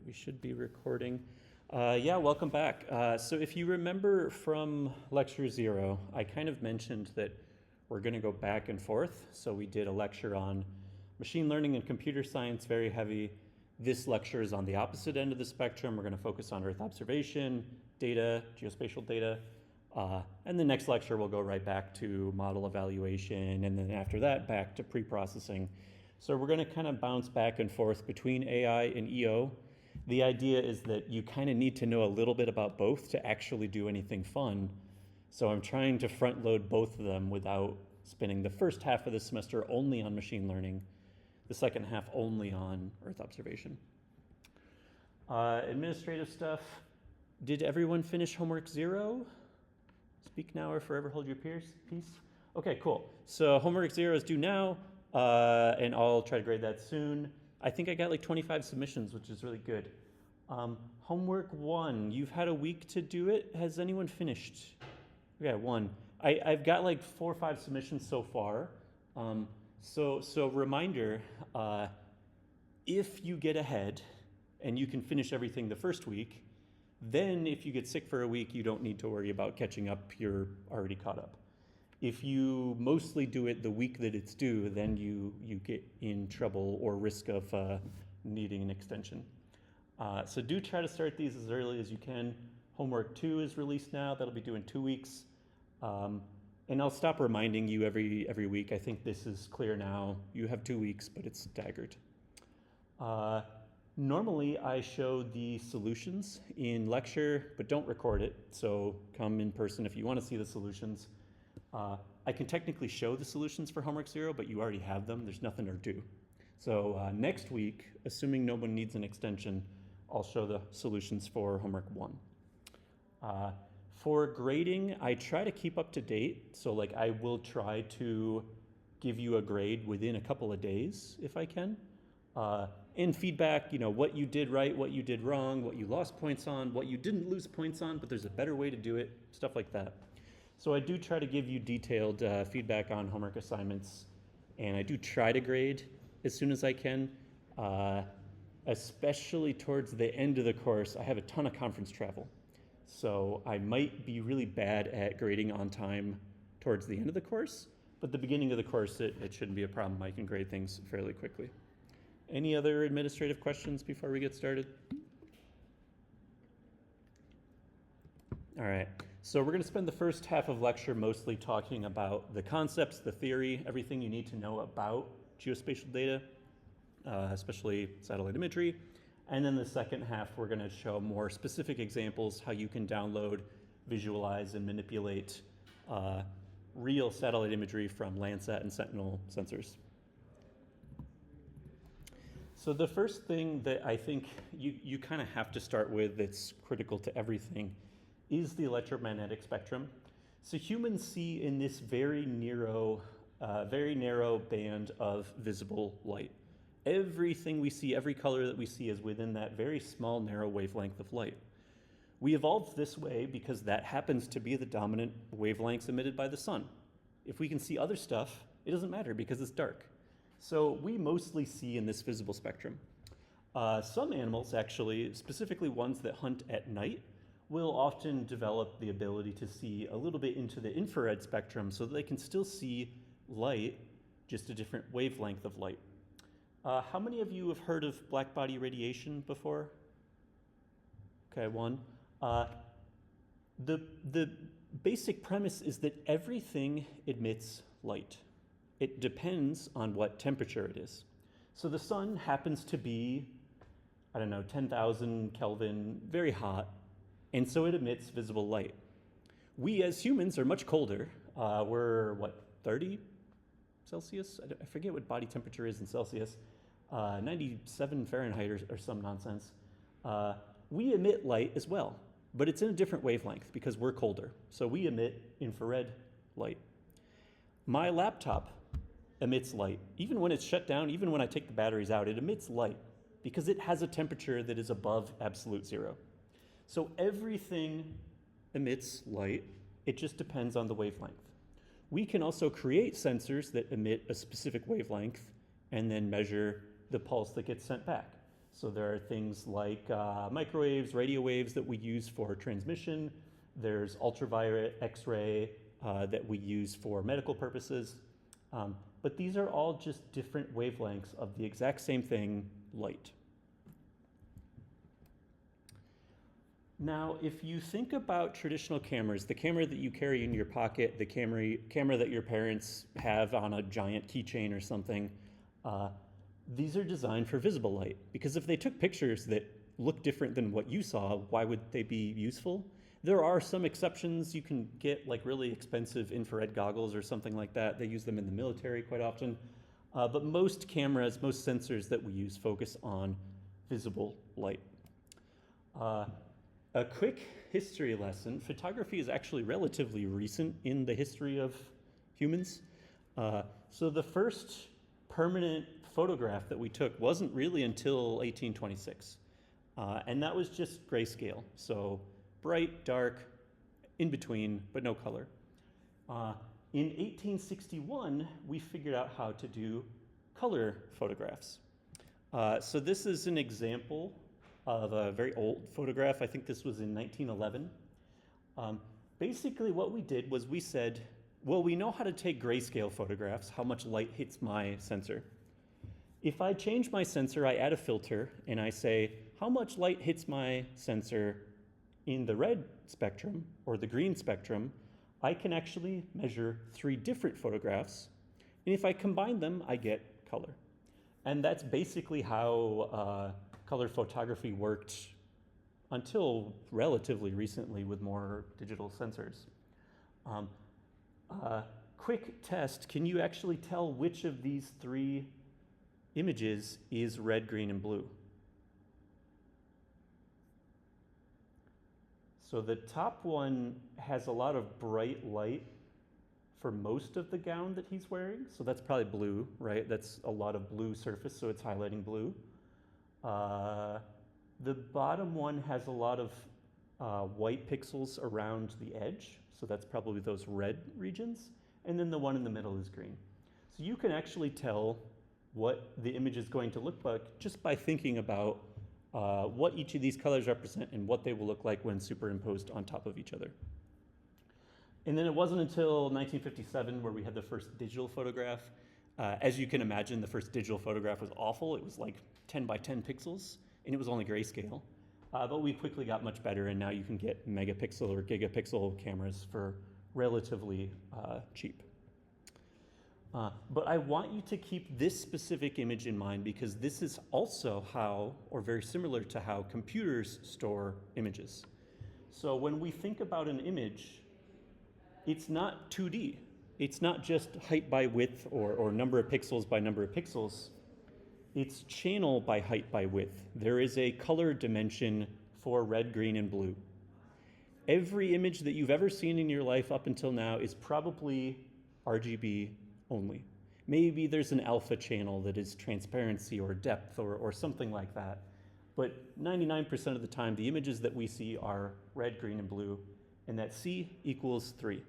We should be recording. Yeah, welcome back. So if you remember from lecture 0, I kind of mentioned that we're going to go back and forth. So we did a lecture on machine learning and computer science, very heavy. This lecture is on the opposite end of the spectrum. We're going to focus on Earth observation, data, geospatial data. And the next lecture we'll go right back to model evaluation, and then after that back to pre-processing. So we're going to kind of bounce back and forth between AI and EO. The idea is that you kind of need to know a little bit about both to actually do anything fun. So I'm trying to front load both of them without spending the first half of the semester only on machine learning, the second half only on Earth observation. Administrative stuff. Did everyone finish homework 0? Speak now or forever hold your peace? Okay, cool. So homework 0 is due now, and I'll try to grade that soon. I think I got like 25 submissions, which is really good. Homework 1, you've had a week to do it. Has anyone finished? Okay, 1. I've got like 4 or 5 submissions so far. So reminder, if you get ahead and you can finish everything the first week, then if you get sick for a week, you don't need to worry about catching up. You're already caught up. If you mostly do it the week that it's due, then you get in trouble or risk of needing an extension. So do try to start these as early as you can. Homework 2 is released now. That'll be due in 2 weeks. And I'll stop reminding you every week. I think this is clear now. You have 2 weeks, but it's staggered. Normally, I show the solutions in lecture, but don't record it. So come in person if you want to see the solutions. I can technically show the solutions for homework 0, but you already have them. There's nothing to do. So next week, assuming no one needs an extension, I'll show the solutions for homework 1. For grading, I try to keep up to date. So like I will try to give you a grade within a couple of days if I can. And feedback, what you did right, what you did wrong, what you lost points on, what you didn't lose points on, but there's a better way to do it, stuff like that. So I do try to give you detailed feedback on homework assignments, and I do try to grade as soon as I can, especially towards the end of the course. I have a ton of conference travel, so I might be really bad at grading on time towards the end of the course, but the beginning of the course, it shouldn't be a problem. I can grade things fairly quickly. Any other administrative questions before we get started? All right, so we're going to spend the first half of lecture mostly talking about the concepts, the theory, everything you need to know about geospatial data, especially satellite imagery. And then the second half, we're going to show more specific examples, how you can download, visualize, and manipulate real satellite imagery from Landsat and Sentinel sensors. So the first thing that I think you kind of have to start with that's critical to everything is the electromagnetic spectrum. So humans see in this very narrow band of visible light. Everything we see, every color that we see is within that very small, narrow wavelength of light. We evolved this way because that happens to be the dominant wavelengths emitted by the sun. If we can see other stuff, it doesn't matter because it's dark. So we mostly see in this visible spectrum. Some animals actually, specifically ones that hunt at night, will often develop the ability to see a little bit into the infrared spectrum so that they can still see light, just a different wavelength of light. How many of you have heard of black body radiation before? Okay, 1. The basic premise is that everything emits light. It depends on what temperature it is. So the sun happens to be, 10,000 Kelvin, very hot, and so it emits visible light. We as humans are much colder. We're 30 Celsius? I forget what body temperature is in Celsius. 97 Fahrenheit or some nonsense. We emit light as well, but it's in a different wavelength because we're colder. So we emit infrared light. My laptop emits light. Even when it's shut down, even when I take the batteries out, it emits light because it has a temperature that is above absolute zero. So everything emits light. It just depends on the wavelength. We can also create sensors that emit a specific wavelength and then measure the pulse that gets sent back. So there are things like microwaves, radio waves that we use for transmission. There's ultraviolet X-ray that we use for medical purposes. But these are all just different wavelengths of the exact same thing, light. Now, if you think about traditional cameras, the camera that you carry in your pocket, the camera that your parents have on a giant keychain or something, these are designed for visible light. Because if they took pictures that look different than what you saw, why would they be useful? There are some exceptions. You can get like really expensive infrared goggles or something like that. They use them in the military quite often. But most cameras, most sensors that we use focus on visible light. A quick history lesson. Photography is actually relatively recent in the history of humans. So the first permanent photograph that we took wasn't really until 1826. And that was just grayscale. So bright, dark, in between, but no color. In 1861, we figured out how to do color photographs. So this is an example of a very old photograph. I think this was in 1911. Basically what we did was we said, well, we know how to take grayscale photographs, how much light hits my sensor. If I change my sensor, I add a filter, and I say, how much light hits my sensor in the red spectrum or the green spectrum, I can actually measure 3 different photographs, and if I combine them, I get color. And that's basically how color photography worked until relatively recently with more digital sensors. Quick test, can you actually tell which of these 3 images is red, green, and blue? So the top one has a lot of bright light for most of the gown that he's wearing. So that's probably blue, right? That's a lot of blue surface, so it's highlighting blue. The bottom one has a lot of white pixels around the edge, so that's probably those red regions. And then the one in the middle is green. So you can actually tell what the image is going to look like just by thinking about what each of these colors represent and what they will look like when superimposed on top of each other. And then it wasn't until 1957 where we had the first digital photograph. As you can imagine, the first digital photograph was awful. It was like 10 by 10 pixels, and it was only grayscale. But we quickly got much better, and now you can get megapixel or gigapixel cameras for relatively cheap. But I want you to keep this specific image in mind because this is also how, or very similar to how, computers store images. So when we think about an image, it's not 2D. It's not just height by width or number of pixels by number of pixels. It's channel by height by width. There is a color dimension for red, green, and blue. Every image that you've ever seen in your life up until now is probably RGB only. Maybe there's an alpha channel that is transparency or depth or something like that. But 99% of the time, the images that we see are red, green, and blue, and that C equals 3.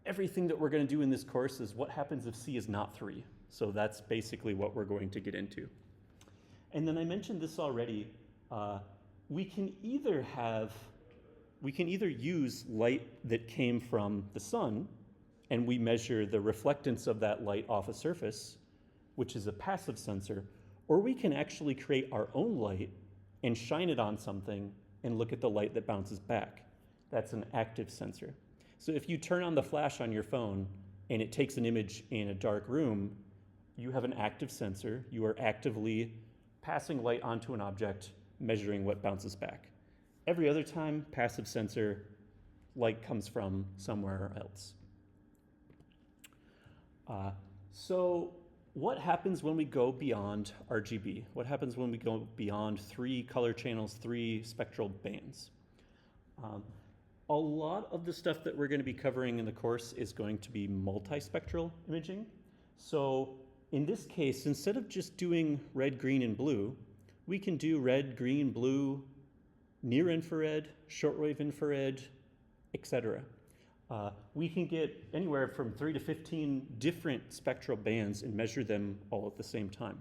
Everything that we're going to do in this course is what happens if C is not 3. So that's basically what we're going to get into. And then I mentioned this already. We can either use light that came from the sun, and we measure the reflectance of that light off a surface, which is a passive sensor, or we can actually create our own light and shine it on something and look at the light that bounces back. That's an active sensor. So if you turn on the flash on your phone and it takes an image in a dark room, you have an active sensor. You are actively passing light onto an object, measuring what bounces back. Every other time, passive sensor, light comes from somewhere else. So what happens when we go beyond RGB? What happens when we go beyond 3 color channels, 3 spectral bands? A lot of the stuff that we're going to be covering in the course is going to be multispectral imaging. So in this case, instead of just doing red, green, and blue, we can do red, green, blue, near infrared, shortwave infrared, etc. We can get anywhere from 3 to 15 different spectral bands and measure them all at the same time.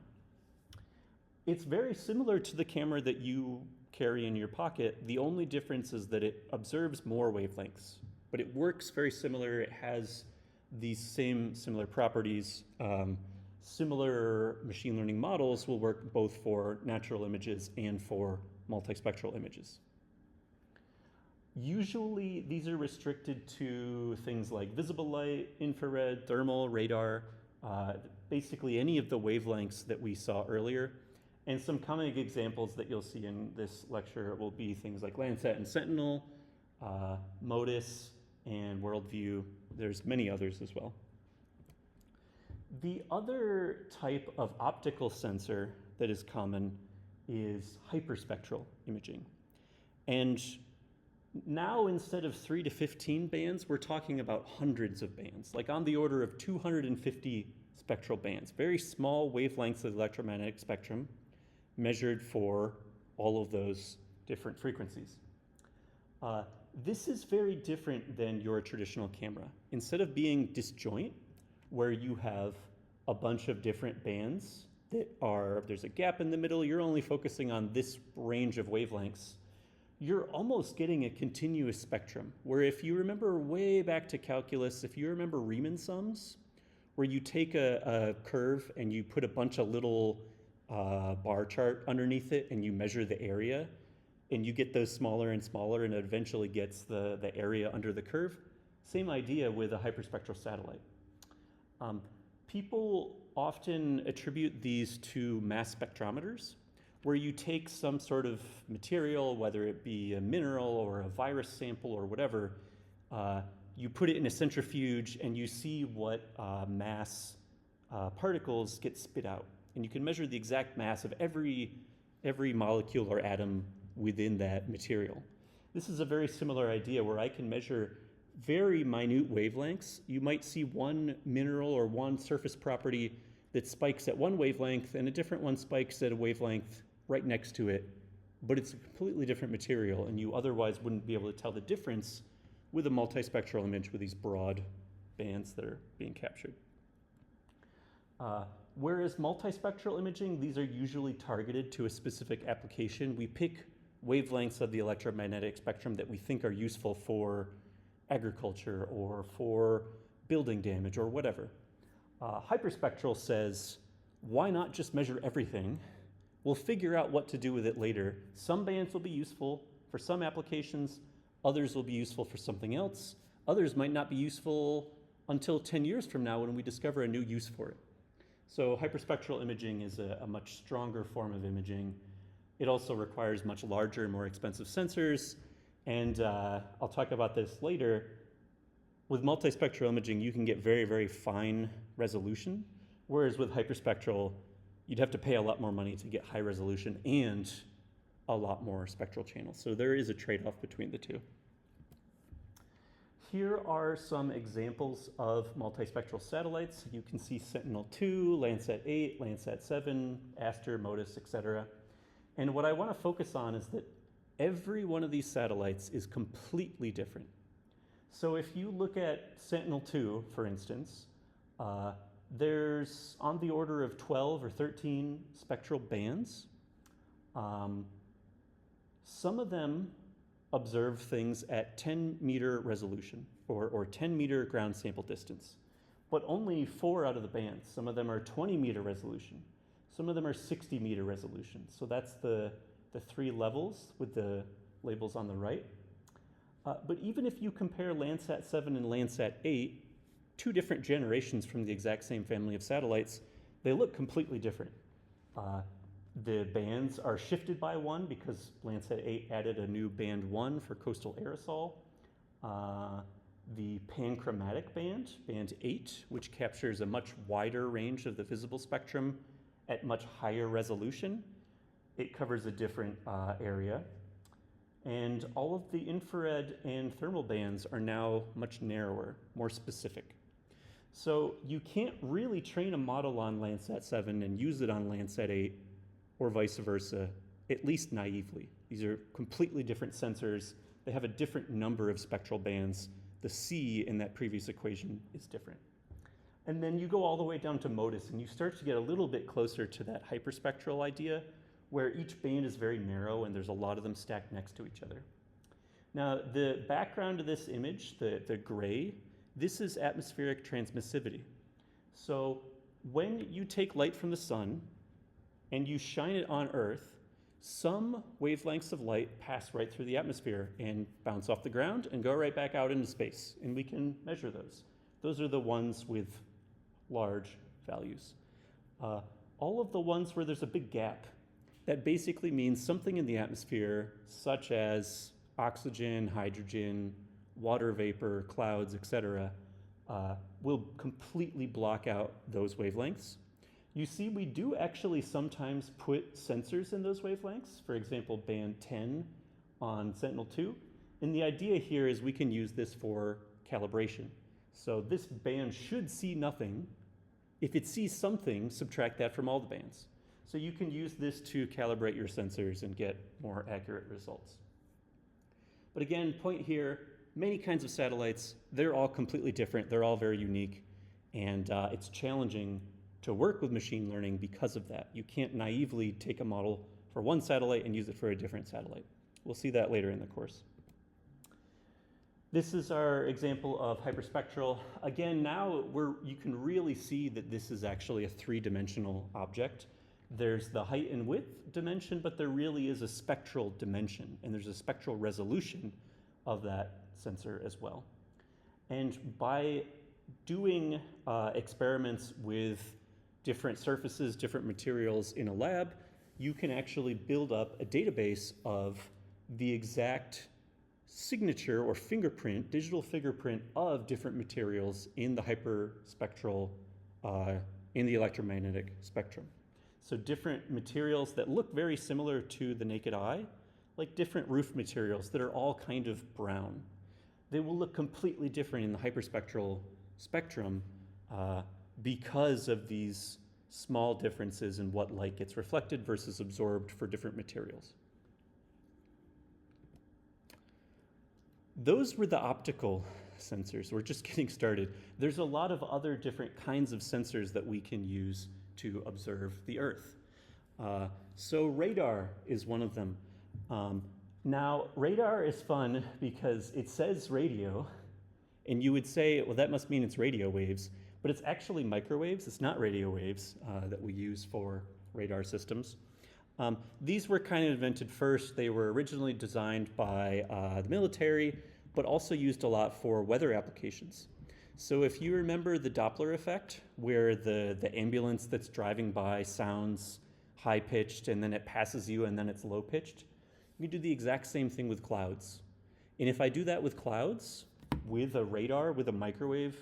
It's very similar to the camera that you carry in your pocket. The only difference is that it observes more wavelengths, but it works very similar. It has these similar properties. Similar machine learning models will work both for natural images and for multispectral images. Usually these are restricted to things like visible light, infrared, thermal, radar, basically any of the wavelengths that we saw earlier. And some common examples that you'll see in this lecture will be things like Landsat and Sentinel, MODIS, and Worldview. There's many others as well. The other type of optical sensor that is common is hyperspectral imaging. And now, instead of 3 to 15 bands, we're talking about hundreds of bands, like on the order of 250 spectral bands, very small wavelengths of the electromagnetic spectrum measured for all of those different frequencies. This is very different than your traditional camera. Instead of being disjoint, where you have a bunch of different bands there's a gap in the middle, you're only focusing on this range of wavelengths, you're almost getting a continuous spectrum, where if you remember way back to calculus, if you remember Riemann sums, where you take a curve and you put a bunch of little bar chart underneath it and you measure the area, and you get those smaller and smaller, and it eventually gets the area under the curve. Same idea with a hyperspectral satellite. People often attribute these to mass spectrometers, where you take some sort of material, whether it be a mineral or a virus sample or whatever, you put it in a centrifuge and you see what mass particles get spit out. And you can measure the exact mass of every molecule or atom within that material. This is a very similar idea where I can measure very minute wavelengths. You might see one mineral or one surface property that spikes at one wavelength and a different one spikes at a wavelength right next to it, but it's a completely different material, and you otherwise wouldn't be able to tell the difference with a multispectral image with these broad bands that are being captured. Whereas multispectral imaging, these are usually targeted to a specific application. We pick wavelengths of the electromagnetic spectrum that we think are useful for agriculture or for building damage or whatever. Hyperspectral says, why not just measure everything? We'll figure out what to do with it later. Some bands will be useful for some applications, others will be useful for something else, others might not be useful until 10 years from now when we discover a new use for it. So hyperspectral imaging is a much stronger form of imaging. It also requires much larger and more expensive sensors, and I'll talk about this later. With multispectral imaging, you can get very, very fine resolution, whereas with hyperspectral, you'd have to pay a lot more money to get high resolution and a lot more spectral channels. So there is a trade-off between the two. Here are some examples of multispectral satellites. You can see Sentinel-2, Landsat-8, Landsat-7, Aster, MODIS, etc. And what I want to focus on is that every one of these satellites is completely different. So if you look at Sentinel-2, for instance, there's on the order of 12 or 13 spectral bands. Some of them observe things at 10-meter resolution or 10-meter ground sample distance, but only 4 out of the bands. Some of them are 20-meter resolution. Some of them are 60-meter resolution. So that's the 3 levels with the labels on the right. But even if you compare Landsat-7 and Landsat-8, 2 different generations from the exact same family of satellites, they look completely different. The bands are shifted by 1 because Landsat-8 added a new band 1 for coastal aerosol. The panchromatic band, band 8, which captures a much wider range of the visible spectrum at much higher resolution. It covers a different area. And all of the infrared and thermal bands are now much narrower, more specific. So you can't really train a model on Landsat-7 and use it on Landsat-8 or vice versa, at least naively. These are completely different sensors. They have a different number of spectral bands. The C in that previous equation is different. And then you go all the way down to MODIS, and you start to get a little bit closer to that hyperspectral idea, where each band is very narrow and there's a lot of them stacked next to each other. Now, the background of this image, the gray, this is atmospheric transmissivity. So when you take light from the sun and you shine it on Earth, some wavelengths of light pass right through the atmosphere and bounce off the ground and go right back out into space, and we can measure those. Those are the ones with large values. All of the ones where there's a big gap, that basically means something in the atmosphere, such as oxygen, hydrogen, water vapor, clouds, etc., will completely block out those wavelengths. You see, we do actually sometimes put sensors in those wavelengths, for example, band 10 on Sentinel-2. And the idea here is we can use this for calibration. So this band should see nothing. If it sees something, subtract that from all the bands. So you can use this to calibrate your sensors and get more accurate results. But again, point here, many kinds of satellites, they're all completely different. They're all very unique. And it's challenging to work with machine learning because of that. You can't naively take a model for one satellite and use it for a different satellite. We'll see that later in the course. This is our example of hyperspectral. Again, now you can really see that this is actually a three-dimensional object. There's the height and width dimension, but there really is a spectral dimension, and there's a spectral resolution of that sensor as well. And by doing experiments with different surfaces, different materials in a lab, you can actually build up a database of the exact signature or fingerprint, digital fingerprint of different materials in the hyperspectral, in the electromagnetic spectrum. So different materials that look very similar to the naked eye, like different roof materials that are all kind of brown. They will look completely different in the hyperspectral spectrum because of these small differences in what light gets reflected versus absorbed for different materials. Those were the optical sensors. We're just getting started. There's a lot of other different kinds of sensors that we can use to observe the Earth. So radar is one of them. Now, radar is fun because it says radio, and you would say, well, that must mean it's radio waves, but it's actually microwaves. It's not radio waves that we use for radar systems. These were kind of invented first. They were originally designed by the military, but also used a lot for weather applications. So if you remember the Doppler effect, where the ambulance that's driving by sounds high-pitched, and then it passes you, and then it's low-pitched, you can do the exact same thing with clouds. And if I do that with clouds, with a radar, with a microwave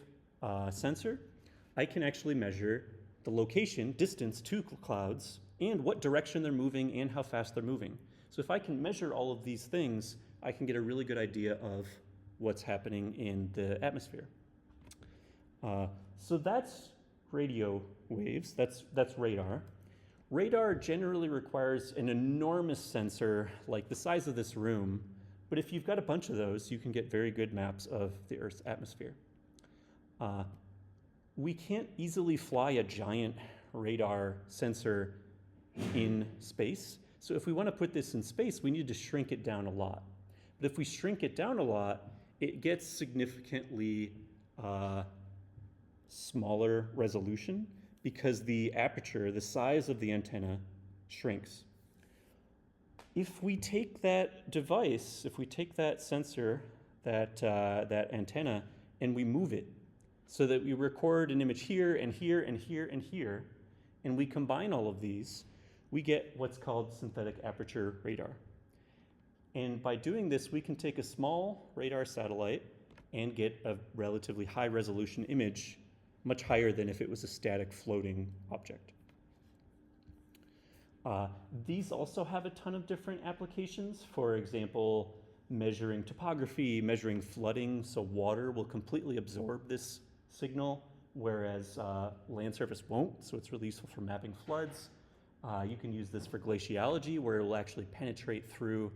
sensor, I can actually measure the location, distance to clouds, and what direction they're moving and how fast they're moving. So if I can measure all of these things, I can get a really good idea of what's happening in the atmosphere. So that's radio waves, that's radar. Radar generally requires an enormous sensor like the size of this room, but if you've got a bunch of those, you can get very good maps of the Earth's atmosphere. We can't easily fly a giant radar sensor in space. So if we want to put this in space, we need to shrink it down a lot. But if we shrink it down a lot, it gets significantly smaller resolution because the aperture, the size of the antenna, shrinks. If we take that device, if we take that sensor, that antenna, and we move it so that we record an image here and here and here and here, and we combine all of these, we get what's called synthetic aperture radar. And by doing this, we can take a small radar satellite and get a relatively high resolution image, much higher than if it was a static floating object. These also have a ton of different applications. For example, measuring topography, measuring flooding, so water will completely absorb this signal, whereas land surface won't, so it's really useful for mapping floods. You can use this for glaciology, where it will actually penetrate through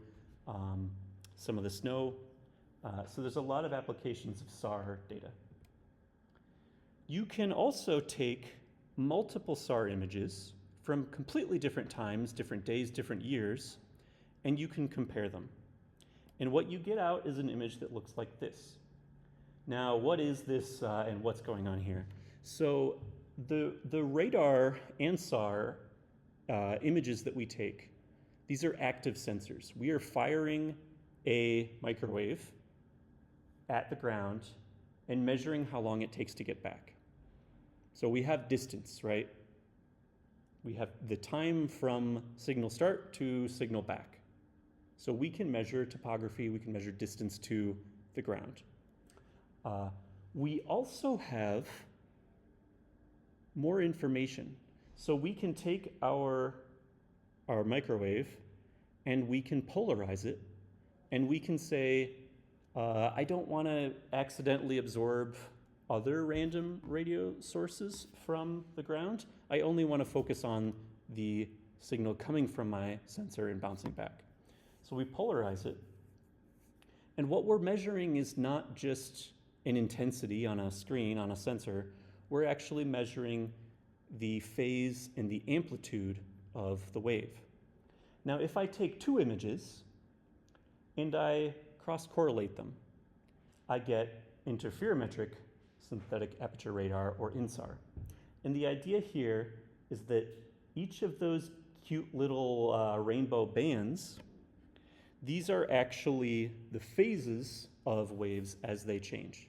some of the snow. So there's a lot of applications of SAR data. You can also take multiple SAR images from completely different times, different days, different years, and you can compare them. And what you get out is an image that looks like this. Now, what is this and what's going on here? So the radar and SAR images that we take, these are active sensors. We are firing a microwave at the ground and measuring how long it takes to get back. So we have distance, right? We have the time from signal start to signal back. So we can measure topography, we can measure distance to the ground. We also have more information. So we can take our microwave and we can polarize it, and we can say, I don't want to accidentally absorb other random radio sources from the ground. I only want to focus on the signal coming from my sensor and bouncing back. So we polarize it. And what we're measuring is not just an intensity on a screen, on a sensor. We're actually measuring the phase and the amplitude of the wave. Now, if I take two images and I cross-correlate them, I get interferometric synthetic aperture radar, or INSAR. And the idea here is that each of those cute little rainbow bands, these are actually the phases of waves as they change.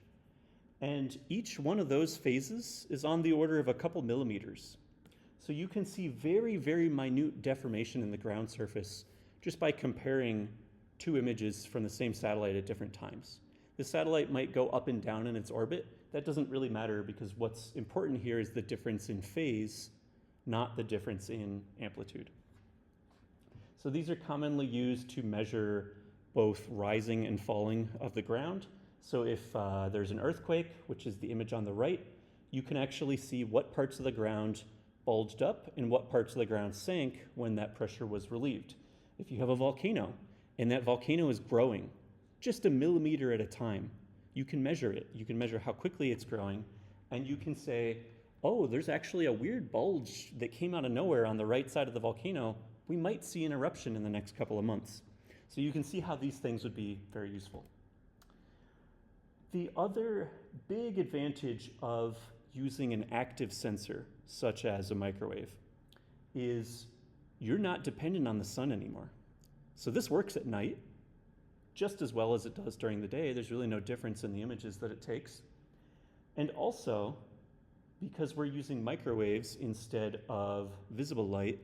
And each one of those phases is on the order of a couple millimeters. So you can see very, very minute deformation in the ground surface just by comparing two images from the same satellite at different times. The satellite might go up and down in its orbit. That doesn't really matter, because what's important here is the difference in phase, not the difference in amplitude. So these are commonly used to measure both rising and falling of the ground. So if there's an earthquake, which is the image on the right, you can actually see what parts of the ground bulged up and what parts of the ground sank when that pressure was relieved. If you have a volcano and that volcano is growing just a millimeter at a time, you can measure it. You can measure how quickly it's growing, and you can say, oh, there's actually a weird bulge that came out of nowhere on the right side of the volcano. We might see an eruption in the next couple of months. So you can see how these things would be very useful. The other big advantage of using an active sensor, such as a microwave, is you're not dependent on the sun anymore. So this works at night just as well as it does during the day. There's really no difference in the images that it takes. And also, because we're using microwaves instead of visible light,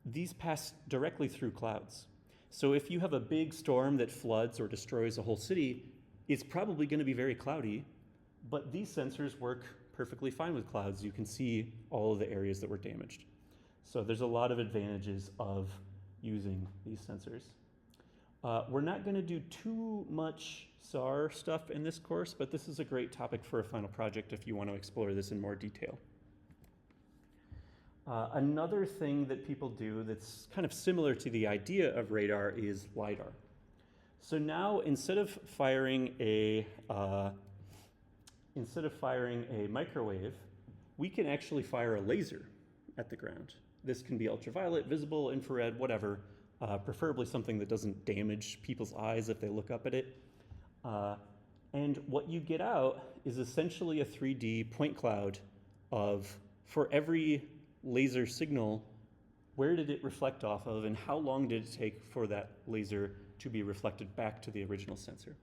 these pass directly through clouds. So if you have a big storm that floods or destroys a whole city, it's probably going to be very cloudy, but these sensors work perfectly fine with clouds. You can see all of the areas that were damaged. So there's a lot of advantages of using these sensors. We're not going to do too much SAR stuff in this course, but this is a great topic for a final project if you want to explore this in more detail. Another thing that people do that's kind of similar to the idea of radar is LiDAR. So now instead of firing a microwave, we can actually fire a laser at the ground. This can be ultraviolet, visible, infrared, whatever, preferably something that doesn't damage people's eyes if they look up at it. And what you get out is essentially a 3D point cloud of, for every laser signal, where did it reflect off of, and how long did it take for that laser to be reflected back to the original sensor.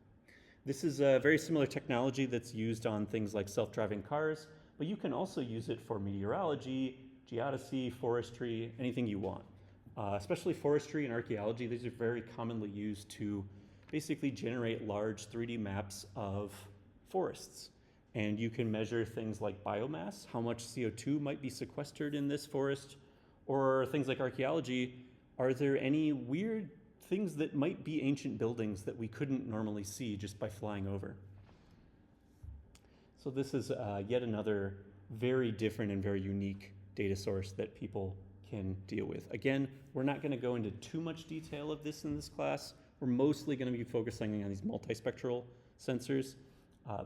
This is a very similar technology that's used on things like self-driving cars, but you can also use it for meteorology, geodesy, forestry, anything you want. Especially forestry and archaeology, these are very commonly used to basically generate large 3D maps of forests. And you can measure things like biomass, how much CO2 might be sequestered in this forest, or things like archaeology. Are there any weird things that might be ancient buildings that we couldn't normally see just by flying over? So this is yet another very different and very unique data source that people can deal with. Again, we're not going to go into too much detail of this in this class. We're mostly going to be focusing on these multispectral sensors.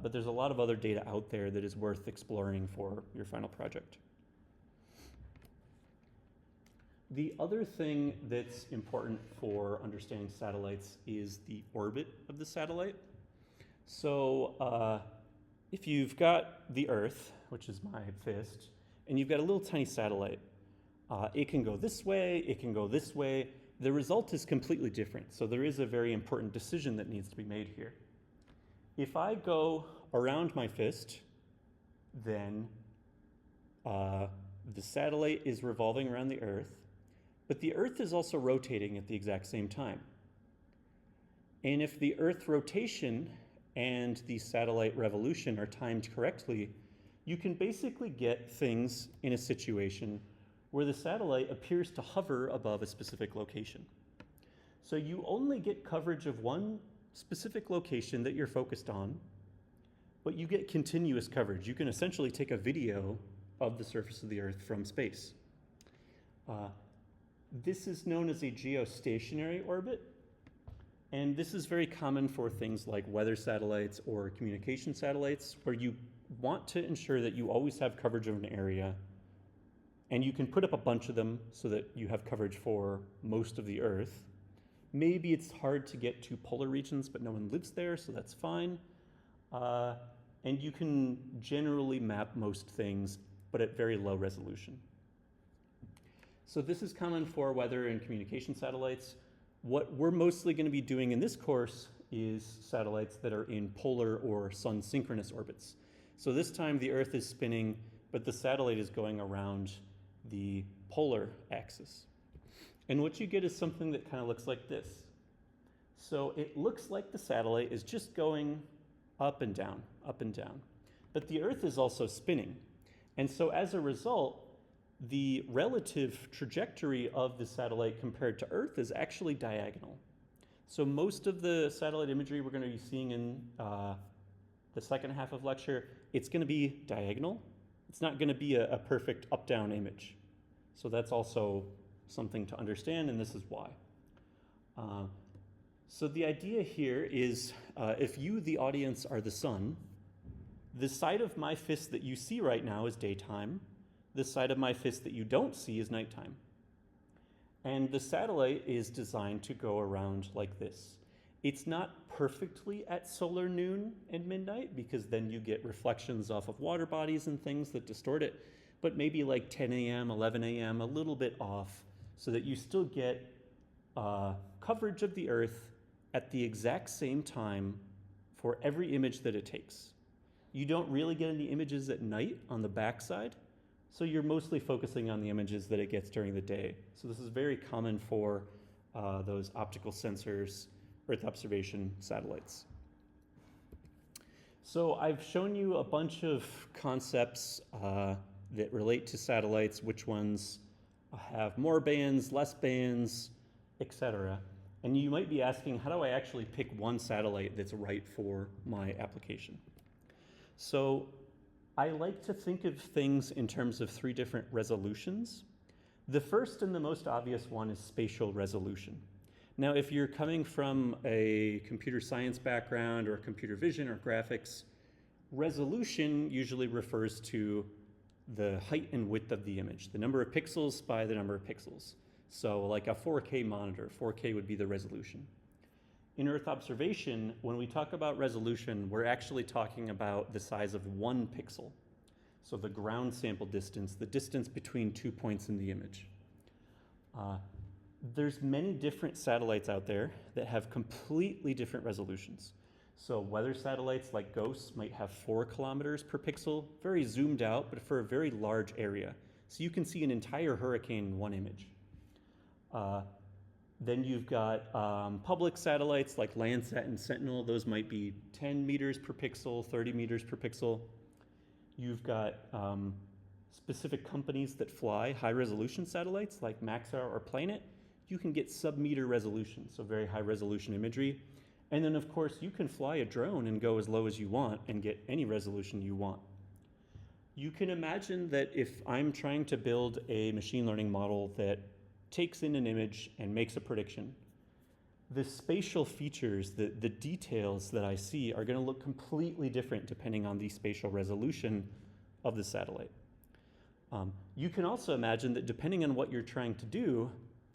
but there's a lot of other data out there that is worth exploring for your final project. The other thing that's important for understanding satellites is the orbit of the satellite. So if you've got the Earth, which is my fist, and you've got a little tiny satellite, it can go this way, it can go this way. The result is completely different. So there is a very important decision that needs to be made here. If I go around my fist, then the satellite is revolving around the Earth, but the Earth is also rotating at the exact same time. And if the Earth rotation and the satellite revolution are timed correctly, you can basically get things in a situation where the satellite appears to hover above a specific location. So you only get coverage of one specific location that you're focused on, but you get continuous coverage. You can essentially take a video of the surface of the Earth from space. This is known as a geostationary orbit, and this is very common for things like weather satellites or communication satellites, where you want to ensure that you always have coverage of an area, and you can put up a bunch of them so that you have coverage for most of the Earth. Maybe it's hard to get to polar regions, but no one lives there, so that's fine. And you can generally map most things, but at very low resolution. So this is common for weather and communication satellites. What we're mostly going to be doing in this course is satellites that are in polar or sun-synchronous orbits. So this time the Earth is spinning, but the satellite is going around the polar axis. And what you get is something that kind of looks like this. So it looks like the satellite is just going up and down, up and down. But the Earth is also spinning. And so as a result, the relative trajectory of the satellite compared to Earth is actually diagonal. So most of the satellite imagery we're going to be seeing in the second half of lecture, it's going to be diagonal. It's not going to be a perfect up-down image. So that's also something to understand, and this is why. So the idea here is if you, the audience, are the sun, the side of my fist that you see right now is daytime. The side of my fist that you don't see is nighttime. And the satellite is designed to go around like this. It's not perfectly at solar noon and midnight, because then you get reflections off of water bodies and things that distort it, but maybe like 10 a.m., 11 a.m., a little bit off, so that you still get coverage of the Earth at the exact same time for every image that it takes. You don't really get any images at night on the backside, so you're mostly focusing on the images that it gets during the day. So this is very common for those optical sensors, Earth observation satellites. So I've shown you a bunch of concepts that relate to satellites, which ones have more bands, less bands, etc. And you might be asking, how do I actually pick one satellite that's right for my application? So I like to think of things in terms of three different resolutions. The first and the most obvious one is spatial resolution. Now, if you're coming from a computer science background or computer vision or graphics, resolution usually refers to the height and width of the image, the number of pixels by the number of pixels. So like a 4K monitor, 4K would be the resolution. In Earth observation, when we talk about resolution, we're actually talking about the size of 1 pixel. So the ground sample distance, the distance between 2 points in the image. There's many different satellites out there that have completely different resolutions. So weather satellites like GOES might have 4 kilometers per pixel, very zoomed out, but for a very large area. So you can see an entire hurricane in one image. Then you've got public satellites like Landsat and Sentinel. Those might be 10 meters per pixel, 30 meters per pixel. You've got specific companies that fly high-resolution satellites like Maxar or Planet. You can get sub-meter resolution, so very high-resolution imagery. And then, of course, you can fly a drone and go as low as you want and get any resolution you want. You can imagine that if I'm trying to build a machine learning model that takes in an image and makes a prediction, the spatial features, the details that I see are going to look completely different depending on the spatial resolution of the satellite. You can also imagine that depending on what you're trying to do,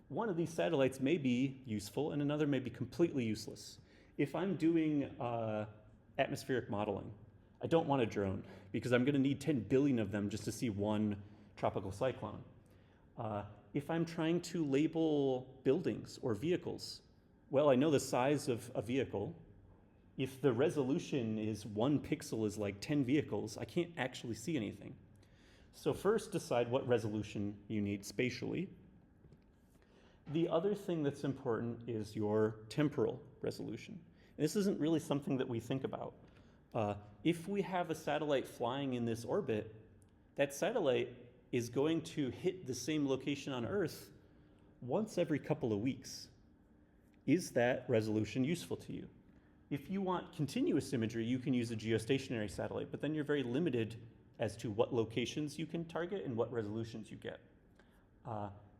one of these satellites may be useful and another may be completely useless. If I'm doing atmospheric modeling, I don't want a drone because I'm going to need 10 billion of them just to see one tropical cyclone. If I'm trying to label buildings or vehicles, well, I know the size of a vehicle. If the resolution is 1 pixel is like 10 vehicles, I can't actually see anything. So first decide what resolution you need spatially. The other thing that's important is your temporal resolution. And this isn't really something that we think about. If we have a satellite flying in this orbit, that satellite is going to hit the same location on Earth once every couple of weeks. Is that resolution useful to you? If you want continuous imagery, you can use a geostationary satellite, but then you're very limited as to what locations you can target and what resolutions you get.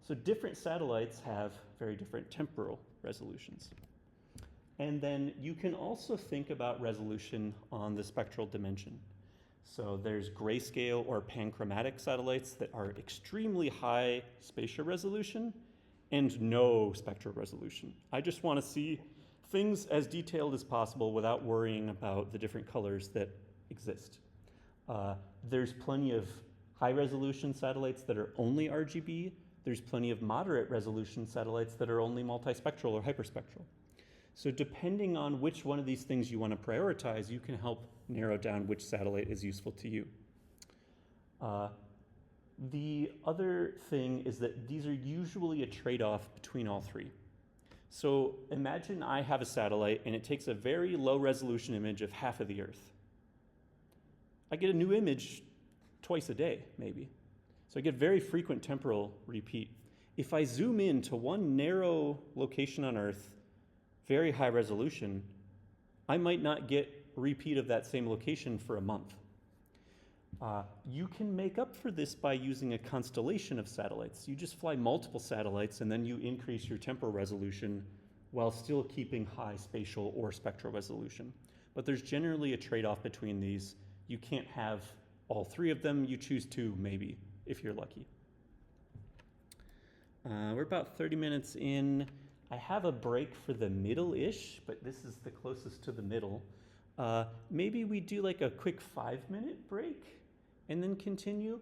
So different satellites have very different temporal resolutions. And then you can also think about resolution on the spectral dimension. So there's grayscale or panchromatic satellites that are extremely high spatial resolution and no spectral resolution. I just want to see things as detailed as possible without worrying about the different colors that exist. There's plenty of high resolution satellites that are only RGB. There's plenty of moderate resolution satellites that are only multispectral or hyperspectral. So depending on which one of these things you want to prioritize, you can help narrow down which satellite is useful to you. The other thing is that these are usually a trade-off between all three. So imagine I have a satellite and it takes a very low resolution image of half of the Earth. I get a new image twice a day, maybe. So I get very frequent temporal repeat. If I zoom in to one narrow location on Earth, very high resolution, I might not get a repeat of that same location for a month. You can make up for this by using a constellation of satellites. You just fly multiple satellites and then you increase your temporal resolution while still keeping high spatial or spectral resolution. But there's generally a trade-off between these. You can't have all three of them. You choose two, maybe, if you're lucky. We're about 30 minutes in. I have a break for the middle-ish, but this is the closest to the middle. Maybe we do like a quick 5-minute break and then continue.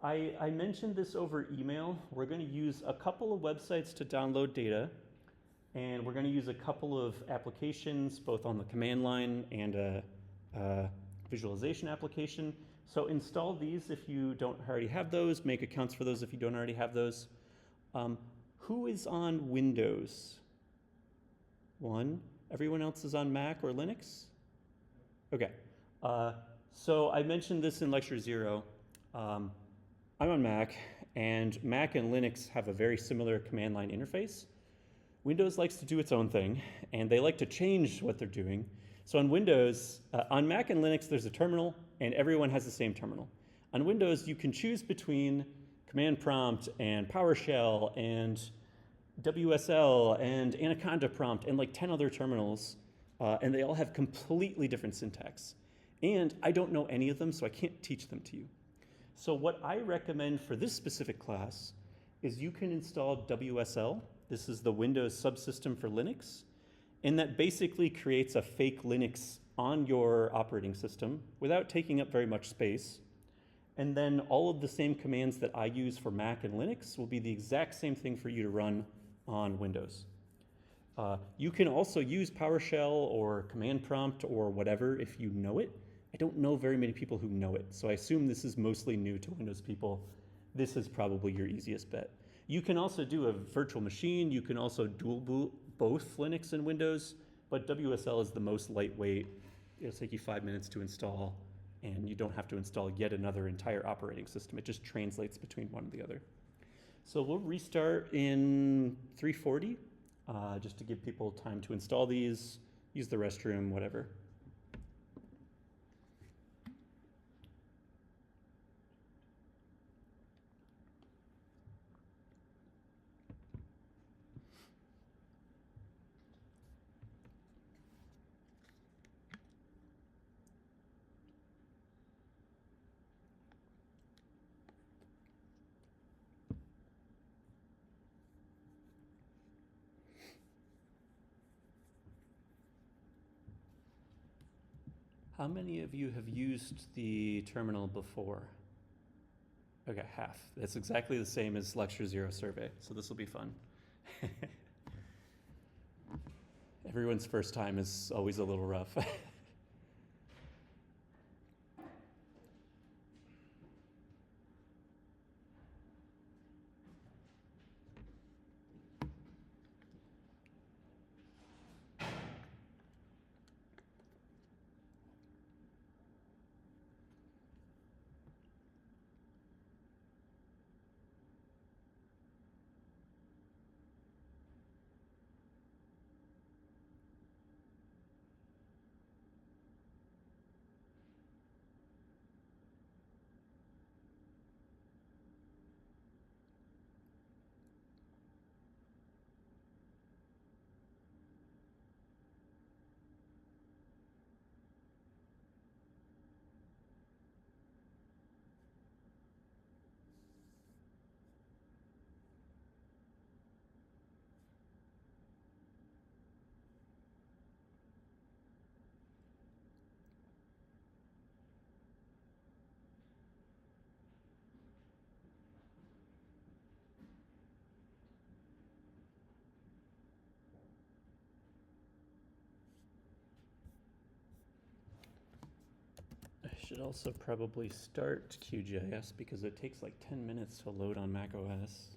I mentioned this over email. We're going to use a couple of websites to download data, and we're going to use a couple of applications, both on the command line and a visualization application. So install these if you don't already have those. Make accounts for those if you don't already have those. Who is on Windows? One. Everyone else is on Mac or Linux? Okay. So I mentioned this in lecture 0. I'm on Mac, and Mac and Linux have a very similar command line interface. Windows likes to do its own thing, and they like to change what they're doing. So on Windows, on Mac and Linux, there's a terminal, and everyone has the same terminal. On Windows, you can choose between Command Prompt and PowerShell and WSL and Anaconda Prompt and like 10 other terminals, and they all have completely different syntax. And I don't know any of them, so I can't teach them to you. So what I recommend for this specific class is you can install WSL. This is the Windows subsystem for Linux. And that basically creates a fake Linux on your operating system without taking up very much space. And then all of the same commands that I use for Mac and Linux will be the exact same thing for you to run on Windows. You can also use PowerShell or Command Prompt or whatever if you know it. I don't know very many people who know it, so I assume this is mostly new to Windows people. This is probably your easiest bet. You can also do a virtual machine. You can also dual boot both Linux and Windows, but WSL is the most lightweight. It'll take you 5 minutes to install, and you don't have to install yet another entire operating system. It just translates between one and the other. So we'll restart in 3:40, just to give people time to install these, use the restroom, whatever. How many of you have used the terminal before? Okay, half. That's exactly the same as Lecture Zero survey, so this will be fun. Everyone's first time is always a little rough. I should also probably start QGIS because it takes like 10 minutes to load on macOS.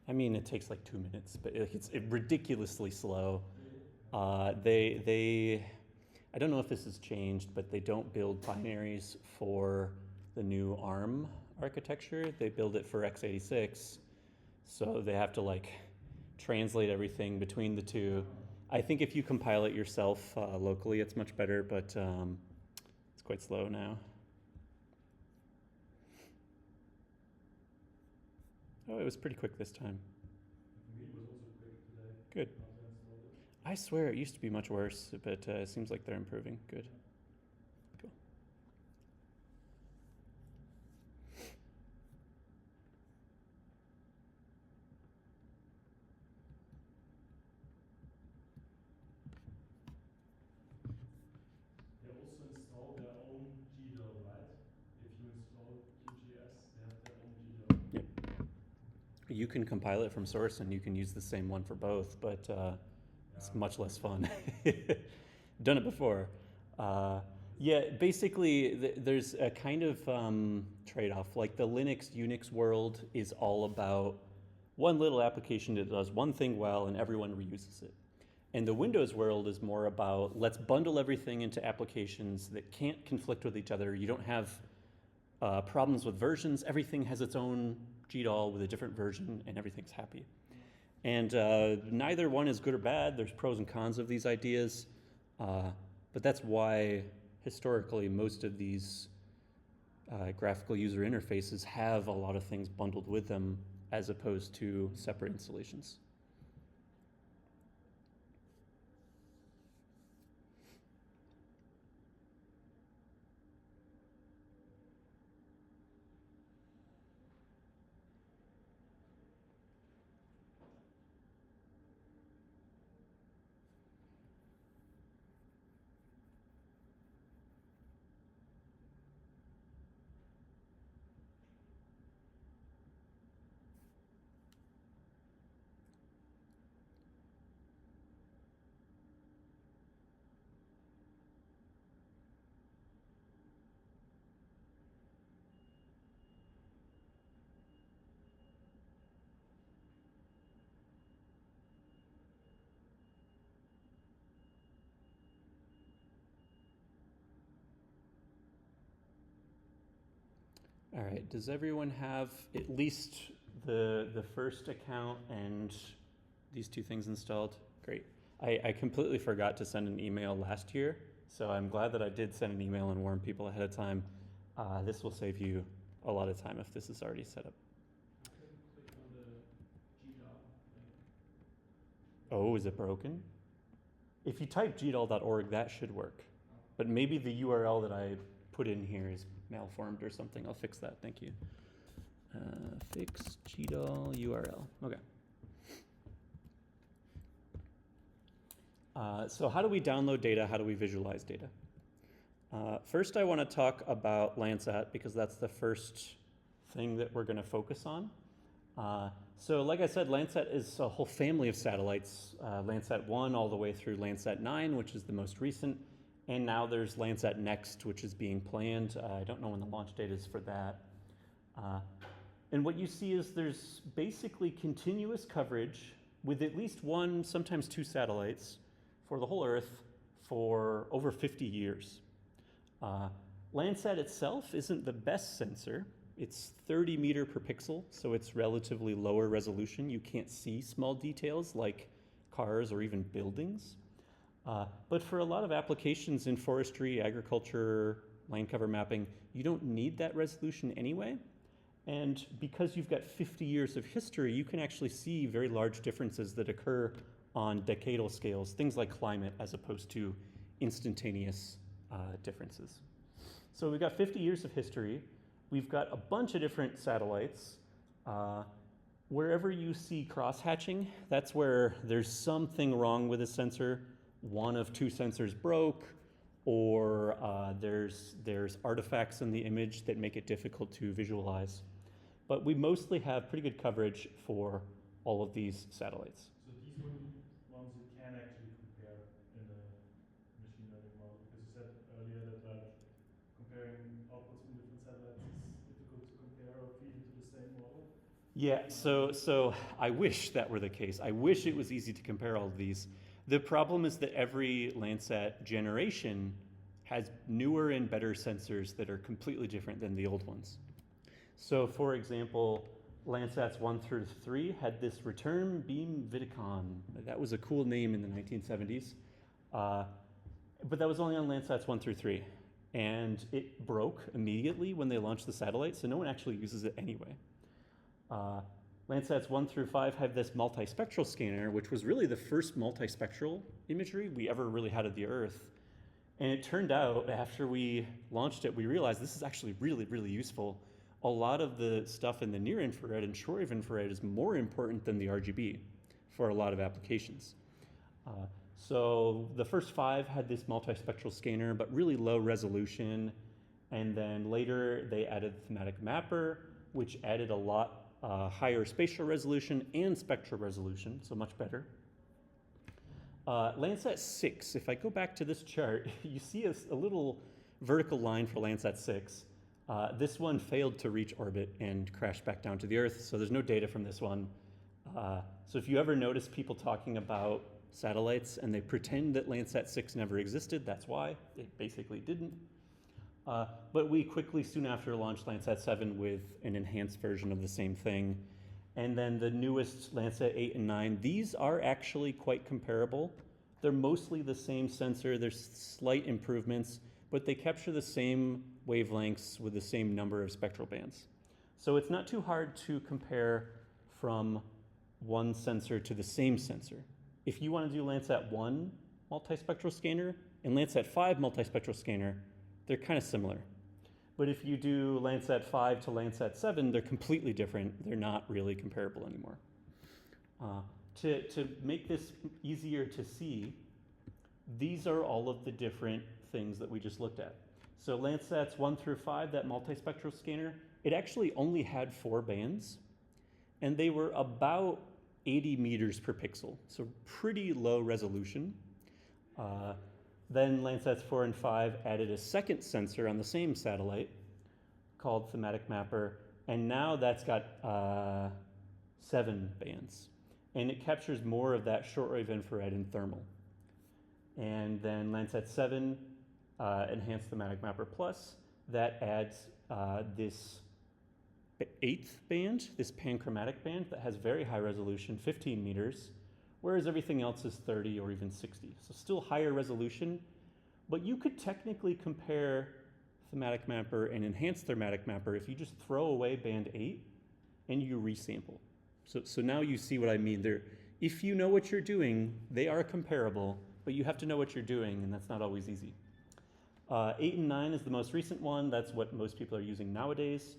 I mean, it takes like 2 minutes, but it's ridiculously slow. I don't know if this has changed, but they don't build binaries for the new ARM architecture. They build it for x86, so they have to like translate everything between the two. I think if you compile it yourself locally, it's much better, but it's quite slow now. Oh, it was pretty quick this time. For me, it was also quick today. Good. After I installed it. I swear it used to be much worse, but it seems like they're improving. Good. Cool. They also install their own GDAL, right? If you install QGIS, they have their own GDAL. Yep. You can compile it from source and you can use the same one for both, but it's much less fun. Done it before. Yeah, basically there's a kind of trade-off. Like the Linux, Unix world is all about one little application that does one thing well and everyone reuses it. And the Windows world is more about let's bundle everything into applications that can't conflict with each other. You don't have problems with versions. Everything has its own GDAL with a different version and everything's happy. And neither one is good or bad. There's pros and cons of these ideas. But that's why historically most of these graphical user interfaces have a lot of things bundled with them as opposed to separate installations. All right, does everyone have at least the first account and these two things installed? Great. I completely forgot to send an email last year, so I'm glad that I did send an email and warn people ahead of time. This will save you a lot of time if this is already set up. I couldn't click on the GDAL link. Oh, is it broken? If you type gdal.org, that should work. But maybe the URL that I put in here is malformed or something. I'll fix that. Thank you. Fix GDAL URL. Okay. So how do we download data? How do we visualize data? First, I want to talk about Landsat because that's the first thing that we're going to focus on. So like I said, Landsat is a whole family of satellites, Landsat 1 all the way through Landsat 9, which is the most recent. And now there's Landsat Next, which is being planned. I don't know when the launch date is for that. And what you see is there's basically continuous coverage with at least one, sometimes two satellites for the whole Earth for over 50 years. Landsat itself isn't the best sensor. It's 30 meter per pixel, so it's relatively lower resolution. You can't see small details like cars or even buildings. But for a lot of applications in forestry, agriculture, land cover mapping, you don't need that resolution anyway. And because you've got 50 years of history, you can actually see very large differences that occur on decadal scales, things like climate, as opposed to instantaneous differences. So we've got 50 years of history. We've got a bunch of different satellites. Wherever you see cross-hatching, that's where there's something wrong with a sensor. One of two sensors broke, or there's artifacts in the image that make it difficult to visualize. But we mostly have pretty good coverage for all of these satellites. So these would be ones you can actually compare in a machine learning model, because you said earlier that like comparing outputs from different satellites is difficult to compare or feed into the same model. Yeah, so I wish that were the case. I wish it was easy to compare all of these. The problem is that every Landsat generation has newer and better sensors that are completely different than the old ones. So for example, Landsats 1 through 3 had this return beam Vidicon. That was a cool name in the 1970s. But that was only on Landsats 1 through 3. And it broke immediately when they launched the satellite, so no one actually uses it anyway. Landsats 1 through 5 have this multispectral scanner, which was really the first multispectral imagery we ever really had of the Earth. And it turned out, after we launched it, we realized this is actually really, really useful. A lot of the stuff in the near infrared and short-wave infrared is more important than the RGB for a lot of applications. So the first 5 had this multispectral scanner, but really low resolution. And then later they added thematic mapper, which added a lot higher spatial resolution and spectral resolution, so much better. Landsat 6, if I go back to this chart, you see a little vertical line for Landsat 6. This one failed to reach orbit and crashed back down to the Earth, so there's no data from this one. So if you ever notice people talking about satellites and they pretend that Landsat 6 never existed, that's why. It basically didn't. But we quickly, soon after, launched Landsat 7 with an enhanced version of the same thing. And then the newest Landsat 8 and 9, these are actually quite comparable. They're mostly the same sensor. There's slight improvements, but they capture the same wavelengths with the same number of spectral bands. So it's not too hard to compare from one sensor to the same sensor. If you want to do Landsat 1 multispectral scanner and Landsat 5 multispectral scanner, they're kind of similar. But if you do Landsat 5 to Landsat 7, they're completely different. They're not really comparable anymore. To make this easier to see, these are all of the different things that we just looked at. So Landsats 1 through 5, that multispectral scanner, it actually only had 4 bands, and they were about 80 meters per pixel, so pretty low resolution. Then Landsats 4 and 5 added a second sensor on the same satellite called Thematic Mapper, and now that's got 7 bands. And it captures more of that shortwave infrared and thermal. And then Landsat 7 Enhanced Thematic Mapper Plus, that adds this 8th band, this panchromatic band that has very high resolution, 15 meters, whereas everything else is 30 or even 60. So still higher resolution, but you could technically compare Thematic Mapper and Enhanced Thematic Mapper if you just throw away band 8 and you resample. So now you see what I mean. If you know what you're doing, they are comparable, but you have to know what you're doing, and that's not always easy. 8 and 9 is the most recent one. That's what most people are using nowadays.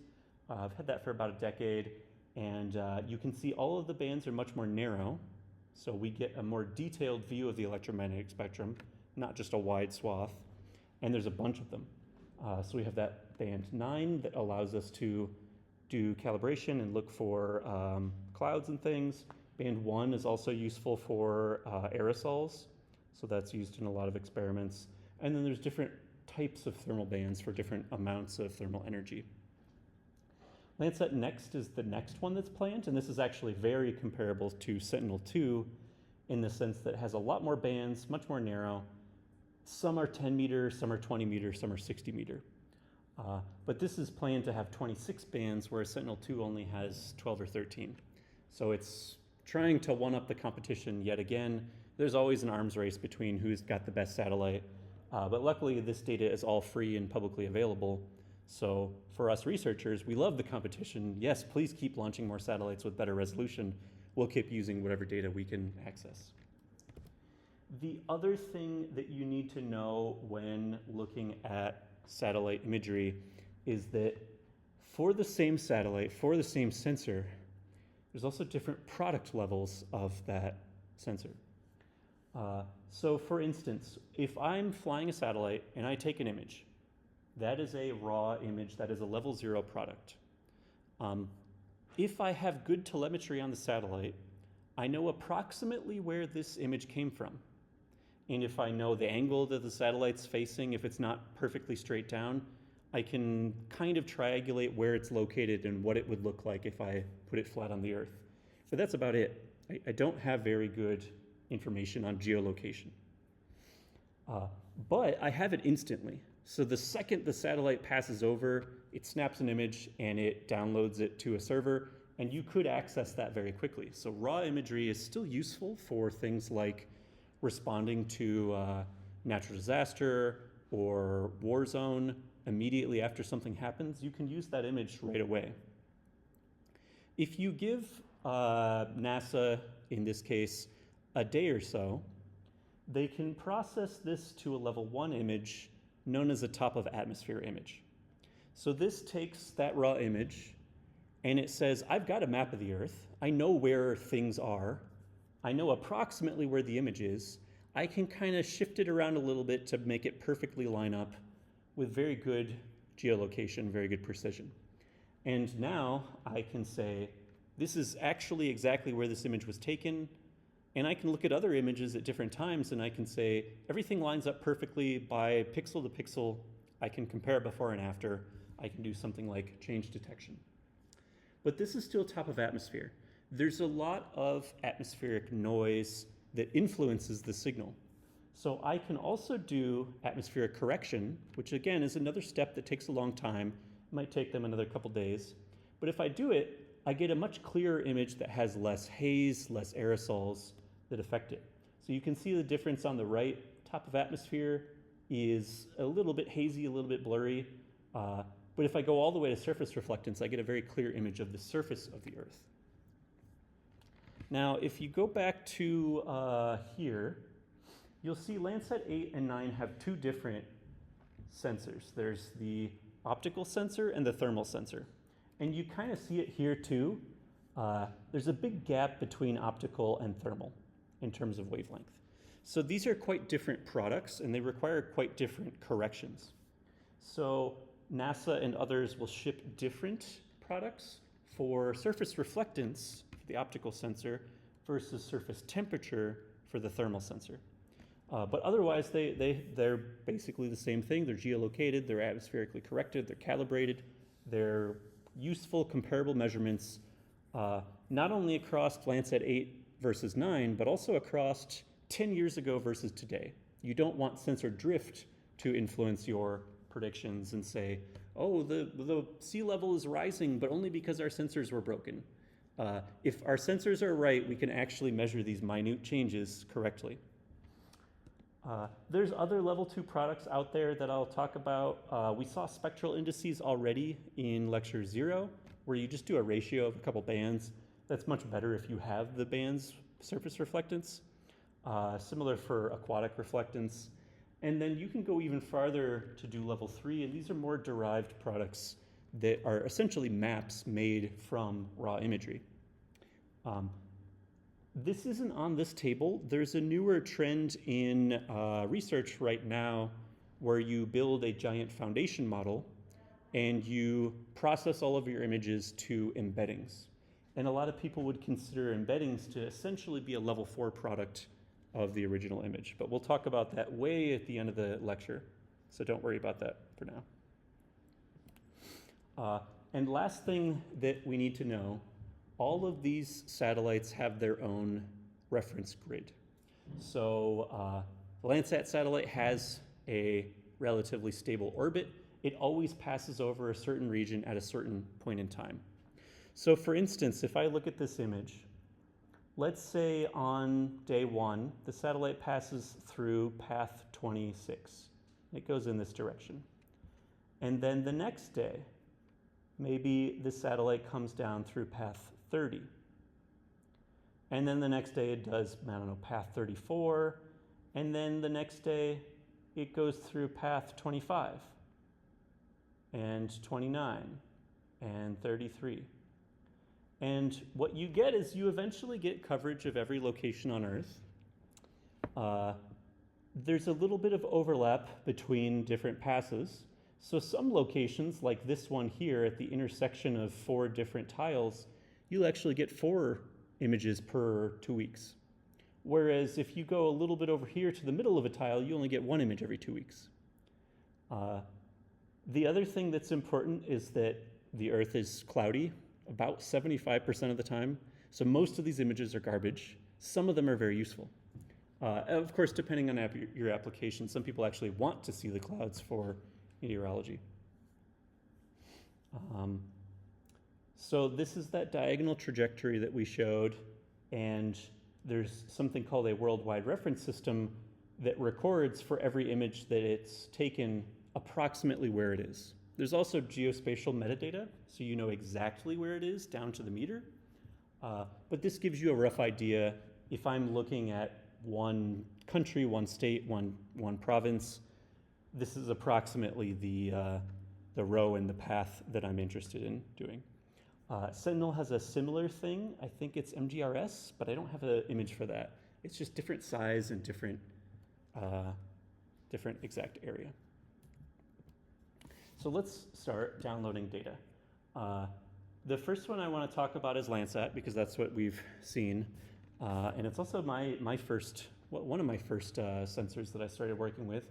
I've had that for about a decade, and you can see all of the bands are much more narrow, So we get a more detailed view of the electromagnetic spectrum, not just a wide swath. And there's a bunch of them. So we have that band 9 that allows us to do calibration and look for clouds and things. Band 1 is also useful for aerosols. So that's used in a lot of experiments. And then there's different types of thermal bands for different amounts of thermal energy. Landsat Next is the next one that's planned, and this is actually very comparable to Sentinel-2 in the sense that it has a lot more bands, much more narrow. Some are 10 meter, some are 20 meter, some are 60 meter. But this is planned to have 26 bands, whereas Sentinel-2 only has 12 or 13. So it's trying to one-up the competition yet again. There's always an arms race between who's got the best satellite. But luckily, this data is all free and publicly available. So for us researchers, we love the competition. Yes, please keep launching more satellites with better resolution. We'll keep using whatever data we can access. The other thing that you need to know when looking at satellite imagery is that for the same satellite, for the same sensor, there's also different product levels of that sensor. So for instance, if I'm flying a satellite and I take an image, that is a raw image, that is a level 0 product. If I have good telemetry on the satellite, I know approximately where this image came from. And if I know the angle that the satellite's facing, if it's not perfectly straight down, I can kind of triangulate where it's located and what it would look like if I put it flat on the Earth. But that's about it. I don't have very good information on geolocation. But I have it instantly. So the second the satellite passes over, it snaps an image and it downloads it to a server, and you could access that very quickly. So raw imagery is still useful for things like responding to natural disaster or war zone immediately after something happens. You can use that image right away. If you give NASA, in this case, a day or so, they can process this to a level 1 image known as a top of atmosphere image. So this takes that raw image and it says, I've got a map of the Earth. I know where things are. I know approximately where the image is. I can kind of shift it around a little bit to make it perfectly line up with very good geolocation, very good precision. And now I can say, this is actually exactly where this image was taken. And I can look at other images at different times and I can say, everything lines up perfectly by pixel to pixel. I can compare before and after. I can do something like change detection. But this is still top of atmosphere. There's a lot of atmospheric noise that influences the signal. So I can also do atmospheric correction, which again is another step that takes a long time. It might take them another couple days. But if I do it, I get a much clearer image that has less haze, less aerosols that affect it. So you can see the difference on the right. Top of atmosphere is a little bit hazy, a little bit blurry. But if I go all the way to surface reflectance, I get a very clear image of the surface of the Earth. Now, if you go back to here, you'll see Landsat 8 and 9 have two different sensors. There's the optical sensor and the thermal sensor. And you kind of see it here too. There's a big gap between optical and thermal in terms of wavelength. So these are quite different products and they require quite different corrections. So NASA and others will ship different products for surface reflectance for the optical sensor versus surface temperature for the thermal sensor. But otherwise, they're basically the same thing. They're geolocated, they're atmospherically corrected, they're calibrated, they're useful comparable measurements, not only across Landsat 8 versus 9, but also across 10 years ago versus today. You don't want sensor drift to influence your predictions and say, oh, the sea level is rising, but only because our sensors were broken. If our sensors are right, we can actually measure these minute changes correctly. There's other level 2 products out there that I'll talk about. We saw spectral indices already in lecture 0, where you just do a ratio of a couple bands. That's much better if you have the band's surface reflectance. Similar for aquatic reflectance. And then you can go even farther to do level 3, and these are more derived products that are essentially maps made from raw imagery. This isn't on this table. There's a newer trend in research right now where you build a giant foundation model and you process all of your images to embeddings. And a lot of people would consider embeddings to essentially be a level 4 product of the original image. But we'll talk about that way at the end of the lecture, so don't worry about that for now. And last thing that we need to know, all of these satellites have their own reference grid. So the Landsat satellite has a relatively stable orbit. It always passes over a certain region at a certain point in time. So for instance, if I look at this image, let's say on day 1, the satellite passes through path 26. It goes in this direction. And then the next day, maybe the satellite comes down through path 30. And then the next day it does, I don't know, path 34. And then the next day it goes through path 25 and 29 and 33. And what you get is you eventually get coverage of every location on Earth. There's a little bit of overlap between different passes. So some locations, like this one here at the intersection of 4 different tiles, you'll actually get 4 images per 2 weeks. Whereas if you go a little bit over here to the middle of a tile, you only get 1 image every 2 weeks. The other thing that's important is that the Earth is cloudy about 75% of the time. So most of these images are garbage. Some of them are very useful. Of course, depending on your application, some people actually want to see the clouds for meteorology. So this is that diagonal trajectory that we showed, and there's something called a worldwide reference system that records for every image that it's taken approximately where it is. There's also geospatial metadata, so you know exactly where it is down to the meter. But this gives you a rough idea. If I'm looking at one country, one state, one province, this is approximately the row and the path that I'm interested in doing. Sentinel has a similar thing. I think it's MGRS, but I don't have an image for that. It's just different size and different exact area. So let's start downloading data. The first one I want to talk about is Landsat, because that's what we've seen. And it's also one of my first sensors that I started working with.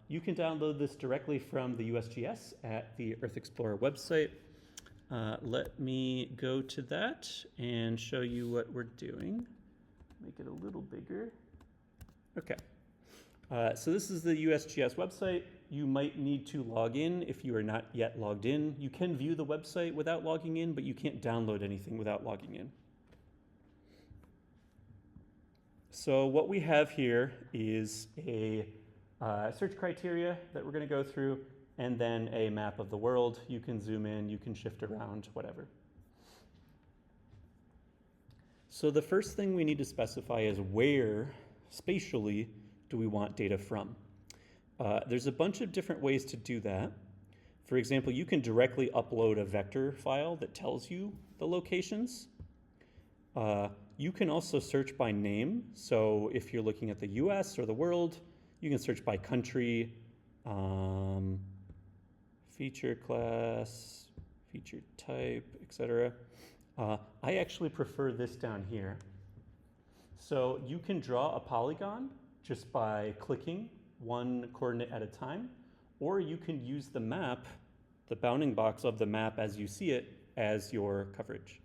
You can download this directly from the USGS at the Earth Explorer website. Let me go to that and show you what we're doing. Make it a little bigger. Okay. So this is the USGS website. You might need to log in if you are not yet logged in. You can view the website without logging in, but you can't download anything without logging in. So what we have here is a search criteria that we're going to go through, and then a map of the world. You can zoom in, you can shift around, whatever. So the first thing we need to specify is where, spatially, do we want data from? There's a bunch of different ways to do that. For example, you can directly upload a vector file that tells you the locations. You can also search by name. So if you're looking at the US or the world, you can search by country, feature class, feature type, etc. I actually prefer this down here. So you can draw a polygon just by clicking one coordinate at a time, or you can use the map, the bounding box of the map as you see it, as your coverage.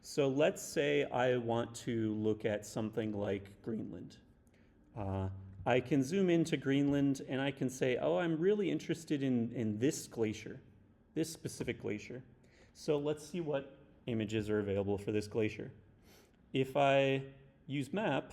So let's say I want to look at something like Greenland. I can zoom into Greenland and I can say, oh, I'm really interested in this glacier, this specific glacier. So let's see what images are available for this glacier. If I use map,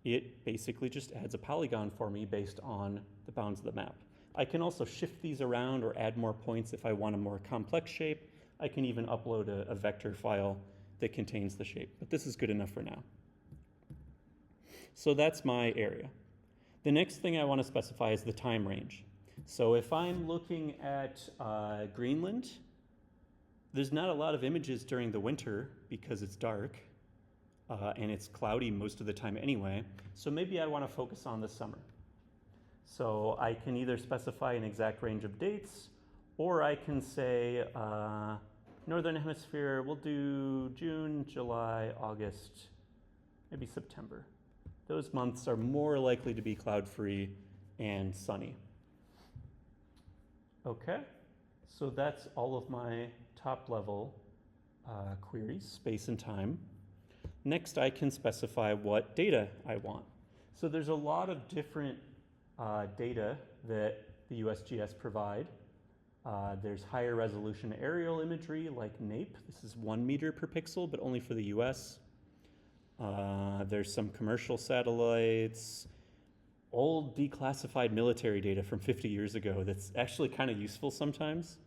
it basically just adds a polygon for me based on the bounds of the map. I can also shift these around or add more points if I want a more complex shape. I can even upload a vector file that contains the shape, but this is good enough for now. So that's my area. The next thing I want to specify is the time range. So if I'm looking at Greenland, there's not a lot of images during the winter because it's dark. and it's cloudy most of the time anyway, so maybe I want to focus on the summer. So I can either specify an exact range of dates, or I can say Northern Hemisphere, we'll do June, July, August, maybe September. Those months are more likely to be cloud-free and sunny. Okay, so that's all of my top-level queries, space and time. Next, I can specify what data I want. So there's a lot of different data that the USGS provide. There's higher resolution aerial imagery like NAPE. This is 1 meter per pixel, but only for the US. There's some commercial satellites, old declassified military data from 50 years ago that's actually kind of useful sometimes.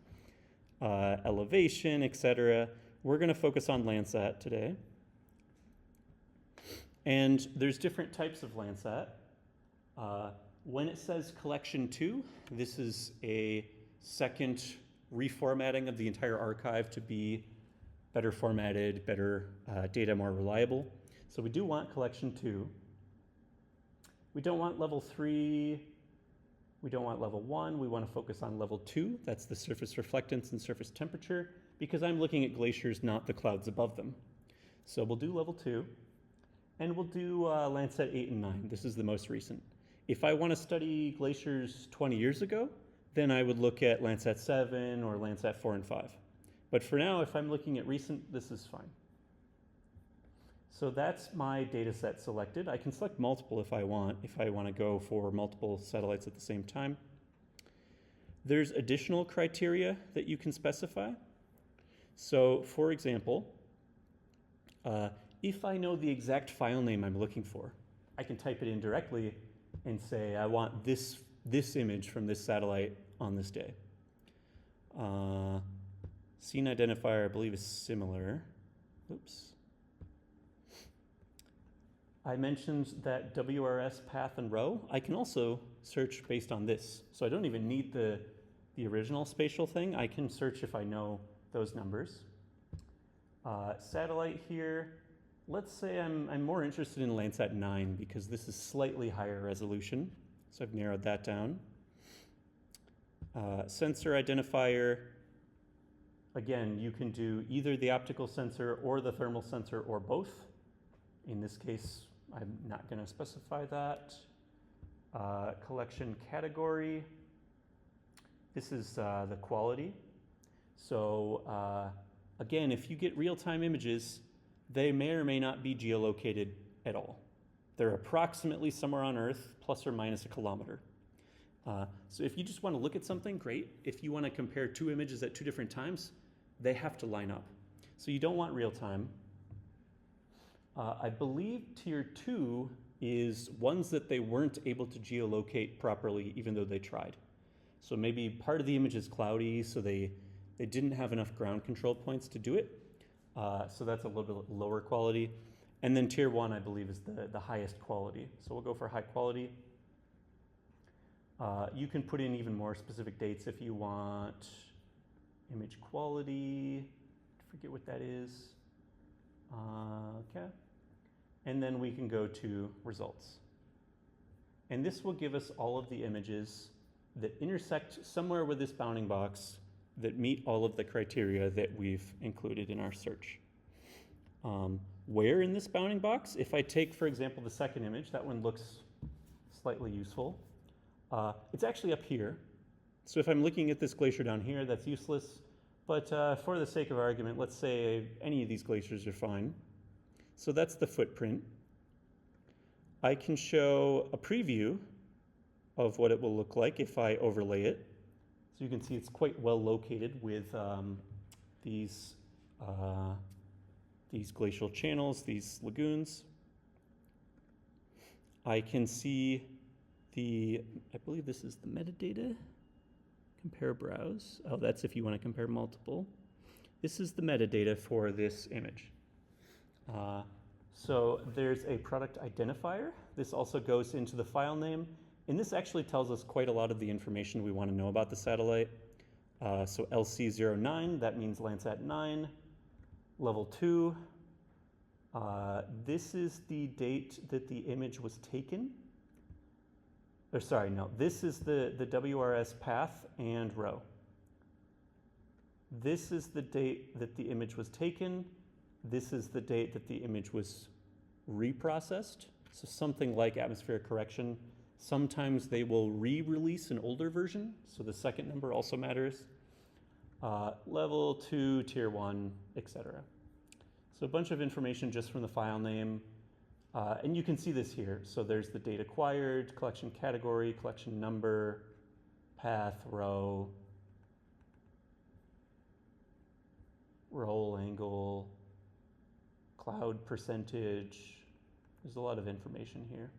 Elevation, etc. We're going to focus on Landsat today. And there's different types of Landsat. When it says collection 2, this is a second reformatting of the entire archive to be better formatted, better data, more reliable. So we do want collection 2. We don't want level 3. We don't want level 1. We want to focus on level 2. That's the surface reflectance and surface temperature, because I'm looking at glaciers, not the clouds above them. So we'll do level 2. And we'll do Landsat 8 and 9. This is the most recent. If I want to study glaciers 20 years ago, then I would look at Landsat 7 or Landsat 4 and 5. But for now, if I'm looking at recent, this is fine. So that's my data set selected. I can select multiple if I want to go for multiple satellites at the same time. There's additional criteria that you can specify. So for example, if I know the exact file name I'm looking for, I can type it in directly and say, I want this image from this satellite on this day. Scene identifier, I believe, is similar. Oops. I mentioned that WRS path and row. I can also search based on this. So I don't even need the original spatial thing. I can search if I know those numbers. Satellite here. Let's say I'm more interested in Landsat 9 because this is slightly higher resolution. So I've narrowed that down. Sensor identifier. Again, you can do either the optical sensor or the thermal sensor or both. In this case, I'm not going to specify that. Collection category. This is the quality. So again, if you get real-time images, they may or may not be geolocated at all. They're approximately somewhere on Earth, plus or minus a kilometer. So if you just want to look at something, great. If you want to compare 2 images at 2 different times, they have to line up. So you don't want real-time. I believe tier 2 is ones that they weren't able to geolocate properly even though they tried. So maybe part of the image is cloudy, so they didn't have enough ground control points to do it. So that's a little bit lower quality. And then tier 1, I believe, is the highest quality. So we'll go for high quality. You can put in even more specific dates if you want. Image quality, I forget what that is. Okay. And then we can go to results. And this will give us all of the images that intersect somewhere with this bounding box that meet all of the criteria that we've included in our search. Where in this bounding box? If I take, for example, the second image, that one looks slightly useful. It's actually up here. So if I'm looking at this glacier down here, that's useless. But for the sake of argument, let's say any of these glaciers are fine. So that's the footprint. I can show a preview of what it will look like if I overlay it. So you can see it's quite well located with these glacial channels, these lagoons. I can see I believe this is the metadata. Compare browse. Oh, that's if you want to compare multiple. This is the metadata for this image. So there's a product identifier. This also goes into the file name. And this actually tells us quite a lot of the information we want to know about the satellite. So LC09, that means Landsat 9. Level 2, This is the date that the image was taken. Or sorry, no, this is the WRS path and row. This is the date that the image was taken. This is the date that the image was reprocessed. So something like atmospheric correction. Sometimes they will re-release an older version, so the second number also matters. Level 2, tier 1, etc. So a bunch of information just from the file name. And you can see this here. So there's the date acquired, collection category, collection number, path, row, roll angle, cloud percentage. There's a lot of information here.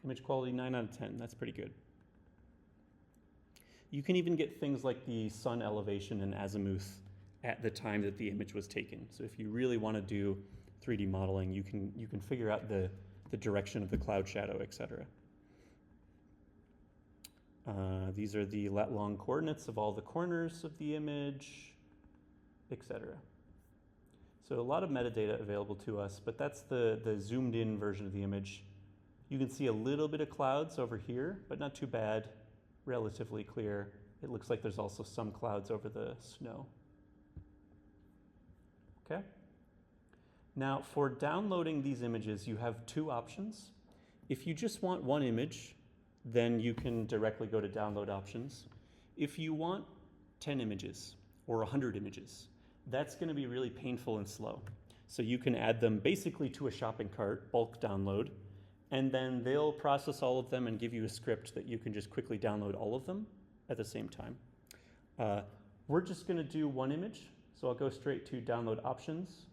Image quality 9 out of 10, that's pretty good. You can even get things like the sun elevation and azimuth at the time that the image was taken. So if you really want to do 3D modeling, you can figure out the direction of the cloud shadow, etc. These are the lat-long coordinates of all the corners of the image, etc. So a lot of metadata available to us, but that's the zoomed in version of the image. You can see a little bit of clouds over here, but not too bad, relatively clear. It looks like there's also some clouds over the snow. Okay. Now for downloading these images, you have two options. If you just want one image, then you can directly go to download options. If you want 10 images or 100 images, that's going to be really painful and slow. So you can add them basically to a shopping cart, bulk download, and then they'll process all of them and give you a script that you can just quickly download all of them at the same time. We're just going to do one image, so I'll go straight to download options.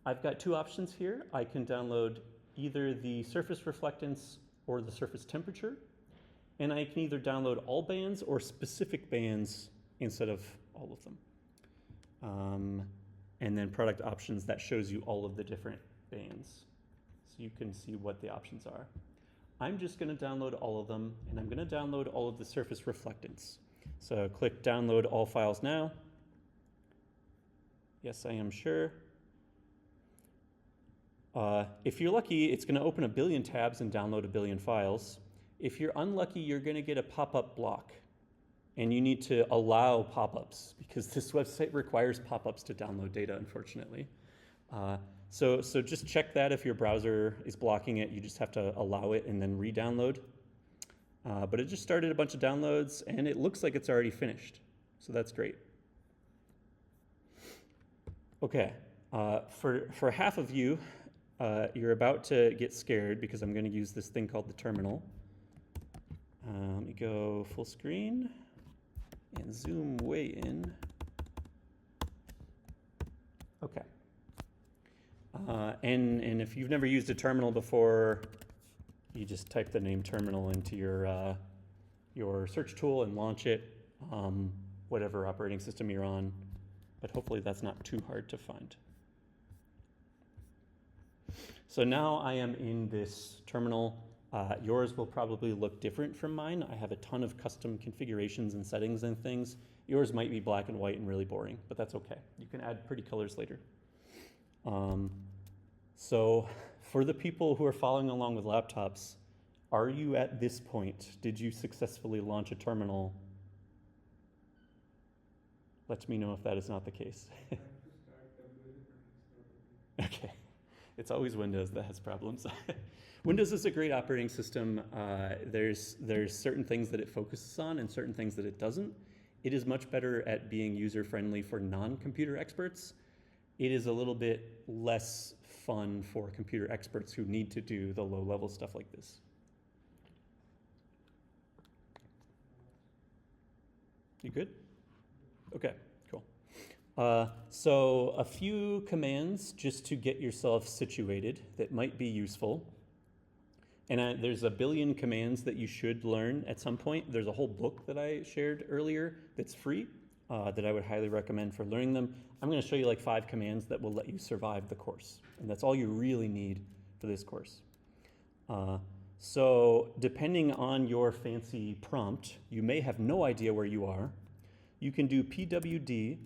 I've got two options here. I can download either the surface reflectance or the surface temperature, and I can either download all bands or specific bands instead of all of them. And then product options, that shows you all of the different bands. So you can see what the options are. I'm just going to download all of them, and I'm going to download all of the surface reflectance. So click download all files now. Yes, I am sure. If you're lucky, it's going to open 1 billion tabs and download 1 billion files. If you're unlucky, you're going to get a pop-up block. And you need to allow pop-ups because this website requires pop-ups to download data, unfortunately. So just check that if your browser is blocking it. You just have to allow it and then re-download. But it just started a bunch of downloads, and it looks like it's already finished. So that's great. Okay, for half of you, you're about to get scared because I'm going to use this thing called the terminal. Let me go full screen and zoom way in. Okay. And if you've never used a terminal before, you just type the name terminal into your search tool and launch it, whatever operating system you're on. But hopefully that's not too hard to find. So now I am in this terminal. Yours will probably look different from mine. I have a ton of custom configurations and settings and things. Yours might be black and white and really boring, but that's okay. You can add pretty colors later. So for the people who are following along with laptops, are you at this point? Did you successfully launch a terminal? Let me know if that is not the case. Okay. It's always Windows that has problems. Windows is a great operating system. There's certain things that it focuses on and certain things that it doesn't. It is much better at being user-friendly for non-computer experts. It is a little bit less fun for computer experts who need to do the low-level stuff like this. You good? Okay, cool. So a few commands just to get yourself situated that might be useful. And there's 1 billion commands that you should learn at some point. There's a whole book that I shared earlier that's free that I would highly recommend for learning them. I'm going to show you like 5 commands that will let you survive the course. And that's all you really need for this course. So depending on your fancy prompt, you may have no idea where you are. You can do pwd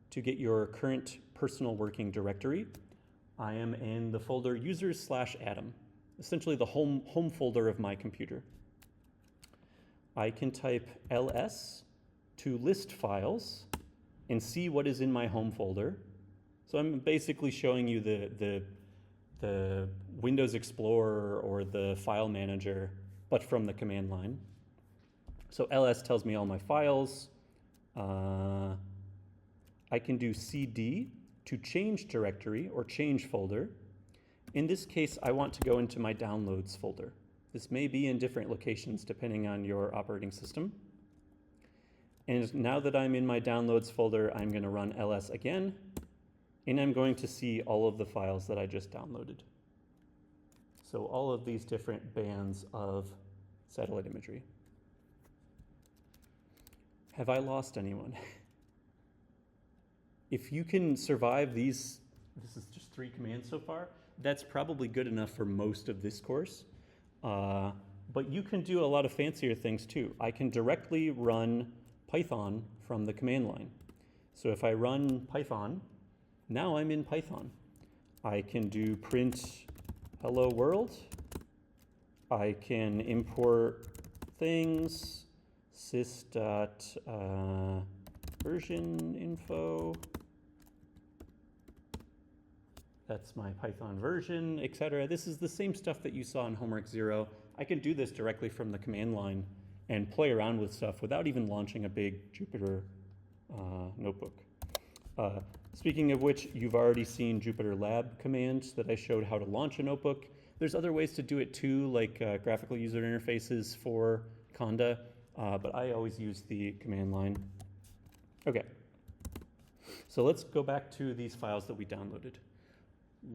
to get your current personal working directory. I am in the folder users/Atom, essentially the home folder of my computer. I can type ls to list files and see what is in my home folder. So I'm basically showing you the Windows Explorer or the file manager, but from the command line. So ls tells me all my files. I can do cd to change directory or change folder. In this case, I want to go into my downloads folder. This may be in different locations depending on your operating system. And now that I'm in my downloads folder, I'm going to run ls again, and I'm going to see all of the files that I just downloaded. So all of these different bands of satellite imagery. Have I lost anyone? If you can survive these, this is just 3 commands so far, that's probably good enough for most of this course. But you can do a lot of fancier things too. I can directly run Python from the command line. So if I run Python, now I'm in Python. I can do print hello world. I can import things, sys.version info. That's my Python version, etc. This is the same stuff that you saw in Homework 0. I can do this directly from the command line and play around with stuff without even launching a big Jupyter notebook. Speaking of which, you've already seen Jupyter Lab commands that I showed how to launch a notebook. There's other ways to do it too, like graphical user interfaces for Conda, but I always use the command line. Okay, so let's go back to these files that we downloaded.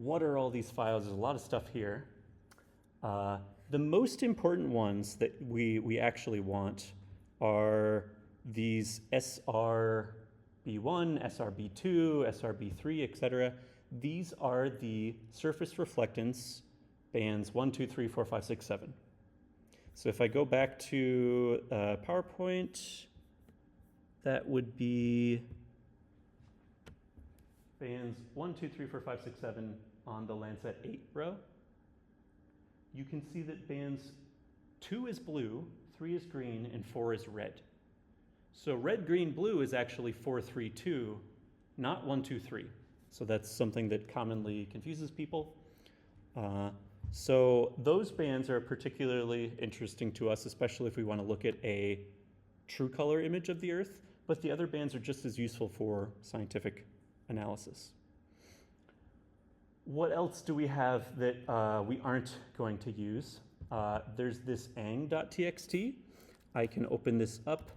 What are all these files? There's a lot of stuff here. The most important ones that we actually want are these SRB1, SRB2, SRB3, etc. These are the surface reflectance bands 1, 2, 3, 4, 5, 6, 7. So if I go back to PowerPoint, that would be bands 1, 2, 3, 4, 5, 6, 7 on the Landsat 8 row. You can see that bands 2 is blue, 3 is green, and 4 is red. So red, green, blue is actually 4, 3, 2, not 1, 2, 3. So that's something that commonly confuses people. So those bands are particularly interesting to us, especially if we want to look at a true color image of the Earth, but the other bands are just as useful for scientific analysis. What else do we have that we aren't going to use? There's this ang.txt. I can open this up.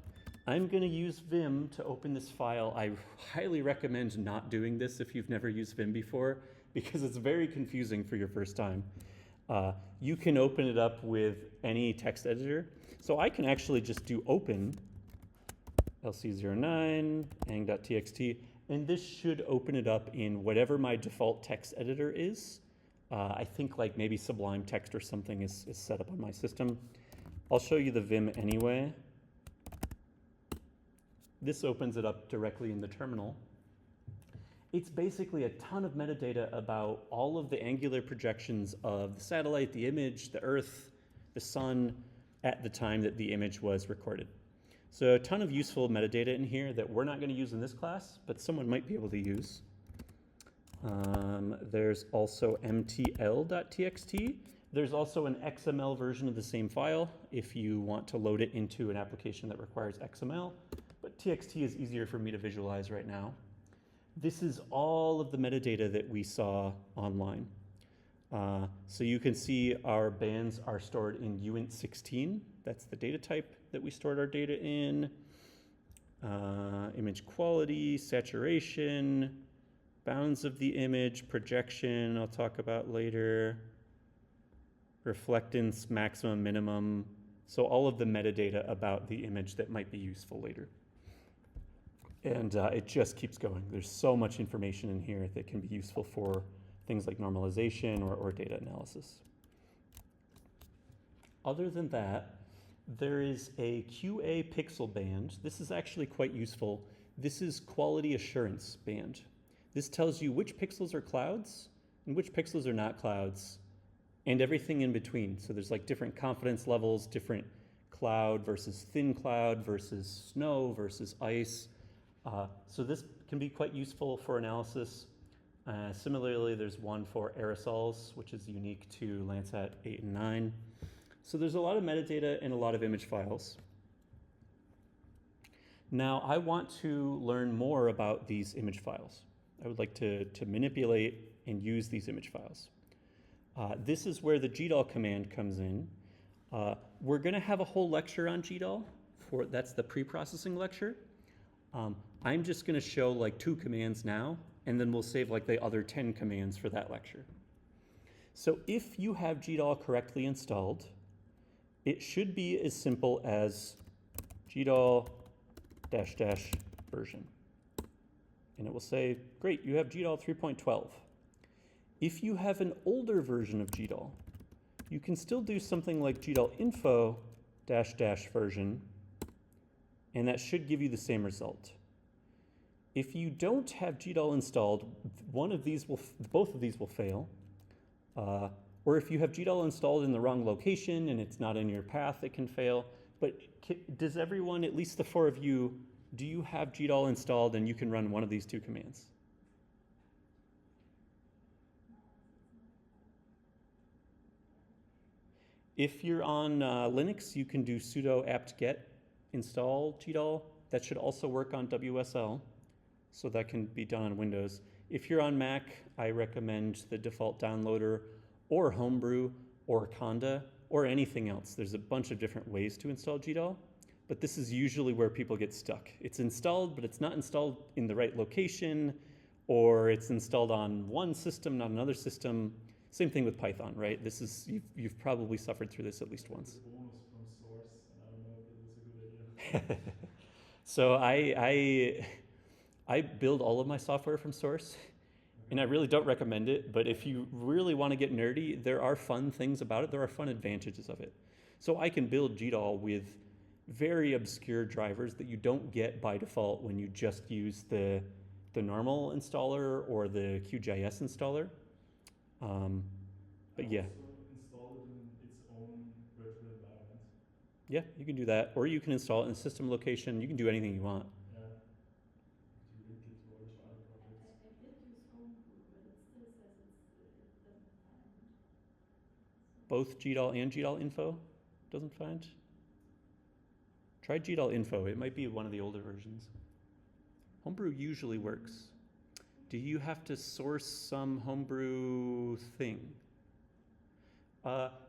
I'm going to use Vim to open this file. I highly recommend not doing this if you've never used Vim before, because it's very confusing for your first time. You can open it up with any text editor. So I can actually just do open lc09 ang.txt, and this should open it up in whatever my default text editor is. I think like maybe Sublime Text or something is set up on my system. I'll show you the Vim anyway. This opens it up directly in the terminal. It's basically a ton of metadata about all of the angular projections of the satellite, the image, the Earth, the sun at the time that the image was recorded. So a ton of useful metadata in here that we're not going to use in this class, but someone might be able to use. There's also mtl.txt. There's also an XML version of the same file if you want to load it into an application that requires XML, but txt is easier for me to visualize right now. This is all of the metadata that we saw online. So you can see our bands are stored in uint16. That's the data type that we stored our data in. Image quality, saturation, bounds of the image, projection, I'll talk about later. Reflectance, maximum, minimum. So all of the metadata about the image that might be useful later. And it just keeps going. There's so much information in here that can be useful for things like normalization or data analysis. Other than that, there is a QA pixel band. This is actually quite useful. This is quality assurance band. This tells you which pixels are clouds and which pixels are not clouds, and everything in between. So there's like different confidence levels, different cloud versus thin cloud versus snow versus ice. So this can be quite useful for analysis. Similarly, there's one for aerosols, which is unique to Landsat 8 and 9. So there's a lot of metadata and a lot of image files. Now I want to learn more about these image files. I would like to manipulate and use these image files. This is where the GDAL command comes in. We're going to have a whole lecture on GDAL. That's the pre-processing lecture. I'm just going to show like 2 commands now, and then we'll save like the other 10 commands for that lecture. So if you have GDAL correctly installed, it should be as simple as GDAL -- version. And it will say, great, you have GDAL 3.12. If you have an older version of GDAL, you can still do something like GDAL info -- version, and that should give you the same result. If you don't have GDAL installed, both of these will fail. Or if you have GDAL installed in the wrong location and it's not in your path, it can fail. But does everyone, at least the 4 of you, do you have GDAL installed and you can run one of these 2 commands? If you're on Linux, you can do sudo apt-get install GDAL. That should also work on WSL, so that can be done on Windows. If you're on Mac, I recommend the default downloader or Homebrew or Conda or anything else. There's a bunch of different ways to install GDAL, but this is usually where people get stuck. It's installed, but it's not installed in the right location, or it's installed on one system, not another system. Same thing with Python, right? This is, you've probably suffered through this at least once. The bonus from source, and I don't know if that was a good idea. So I build all of my software from source, and I really don't recommend it, but if you really want to get nerdy, there are fun things about it. There are fun advantages of it. So I can build GDAL with very obscure drivers that you don't get by default when you just use the normal installer or the QGIS installer. But yeah. Also install it in its own virtual environment. Yeah, you can do that. Or you can install it in a system location. You can do anything you want. Yeah. To link it to all your other projects. I did use Homebrew, but it still says it doesn't find. Both GDAL and GDAL info doesn't find. Try GDAL info. It might be one of the older versions. Homebrew usually works. Do you have to source some Homebrew thing?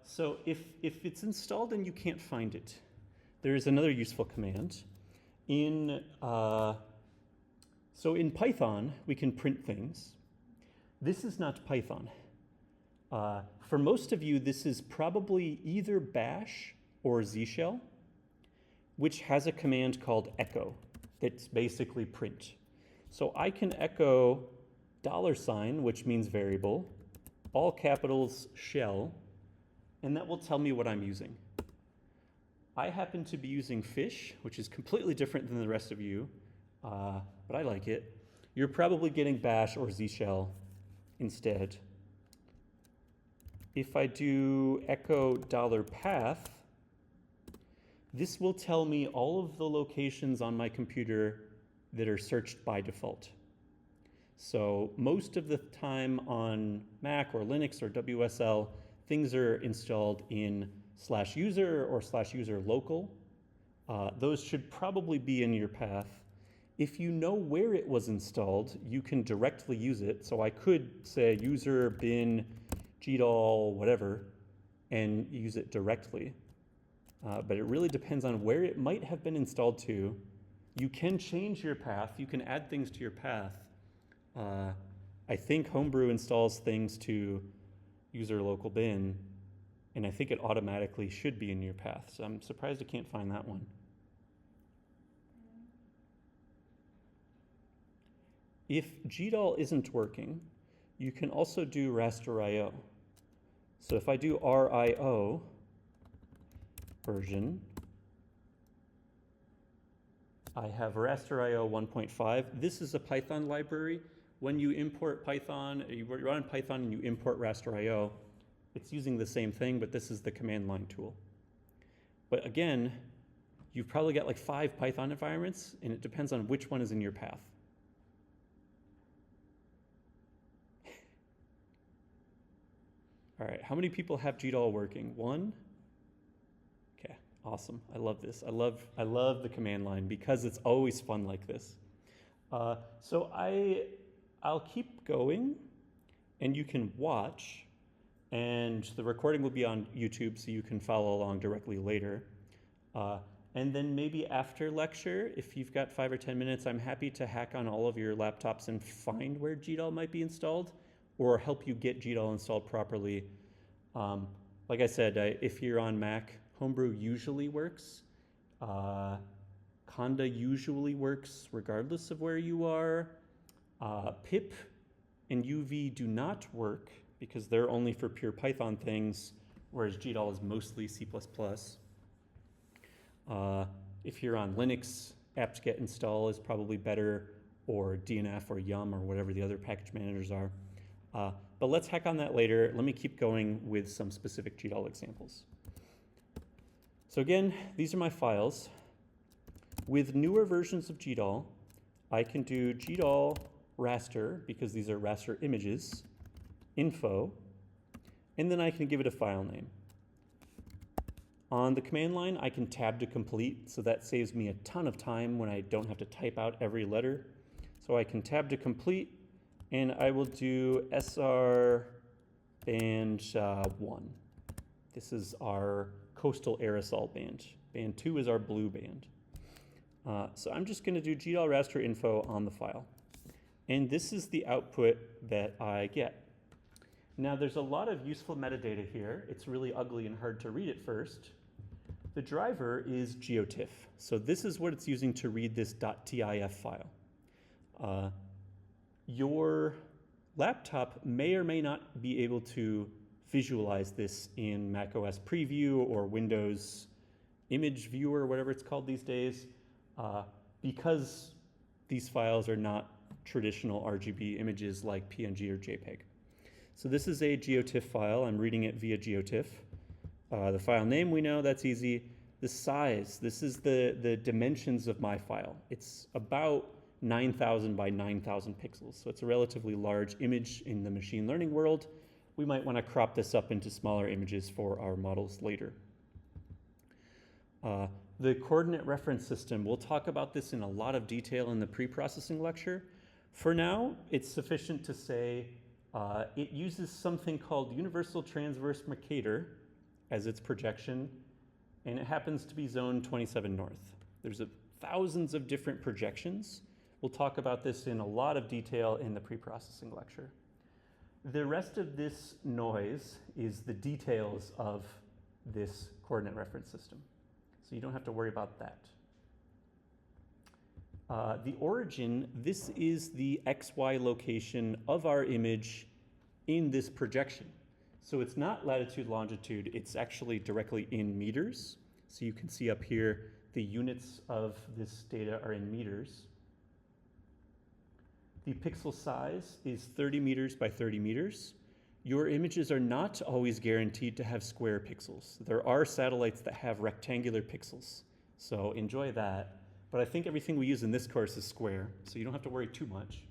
So if it's installed and you can't find it, there is another useful command. So in Python, we can print things. This is not Python. For most of you, this is probably either Bash or Z Shell, which has a command called echo that's basically print. So I can echo $, which means variable, all capitals shell, and that will tell me what I'm using. I happen to be using fish, which is completely different than the rest of you, but I like it. You're probably getting bash or Z shell instead. If I do echo $path, this will tell me all of the locations on my computer that are searched by default. So most of the time on Mac or Linux or WSL, things are installed in /user or /user local. Those should probably be in your path. If you know where it was installed, you can directly use it. So I could say user bin GDAL whatever and use it directly. But it really depends on where it might have been installed to. You can change your path. You can add things to your path. I think Homebrew installs things to user local bin, and I think it automatically should be in your path. So I'm surprised I can't find that one. If GDAL isn't working, you can also do raster.io. So if I do RIO version, I have raster.io 1.5. This is a Python library when you import Python, you run Python and you import raster.io, it's using the same thing, but this is the command line tool. But again, you've probably got like 5 Python environments, and it depends on which one is in your path. All right, how many people have GDAL working? 1? Okay, awesome. I love this. I love the command line because it's always fun like this. So I'll keep going, and you can watch, and the recording will be on YouTube, so you can follow along directly later. And then maybe after lecture, if you've got 5 or 10 minutes, I'm happy to hack on all of your laptops and find where GDAL might be installed, or help you get GDAL installed properly. Like I said, if you're on Mac, Homebrew usually works. Conda usually works regardless of where you are. Pip and UV do not work because they're only for pure Python things, whereas GDAL is mostly C++. If you're on Linux, apt-get install is probably better, or DNF or Yum or whatever the other package managers are. But let's hack on that later. Let me keep going with some specific GDAL examples. So again, these are my files. With newer versions of GDAL, I can do GDAL raster, because these are raster images, info, and then I can give it a file name. On the command line, I can tab to complete, so that saves me a ton of time when I don't have to type out every letter. So I can tab to complete, and I will do SR band 1. This is our coastal aerosol band. Band 2 is our blue band. So I'm just gonna do GDAL raster info on the file. And this is the output that I get. Now there's a lot of useful metadata here. It's really ugly and hard to read at first. The driver is GeoTIFF. So this is what it's using to read this .tif file. Your laptop may or may not be able to visualize this in macOS Preview or Windows Image Viewer, whatever it's called these days, because these files are not traditional RGB images like PNG or JPEG. So this is a GeoTIFF file. I'm reading it via GeoTIFF. The file name we know, that's easy. The size, this is the dimensions of my file. It's about 9,000 by 9,000 pixels. So it's a relatively large image in the machine learning world. We might want to crop this up into smaller images for our models later. The coordinate reference system, we'll talk about this in a lot of detail in the pre-processing lecture. For now, it's sufficient to say it uses something called Universal Transverse Mercator as its projection, and it happens to be zone 27 north. There's thousands of different projections. We'll talk about this in a lot of detail in the pre-processing lecture. The rest of this noise is the details of this coordinate reference system. So you don't have to worry about that. The origin, this is the XY location of our image in this projection. So it's not latitude, longitude, it's actually directly in meters. So you can see up here, the units of this data are in meters. The pixel size is 30 meters by 30 meters. Your images are not always guaranteed to have square pixels. There are satellites that have rectangular pixels, so enjoy that. But I think everything we use in this course is square, so you don't have to worry too much.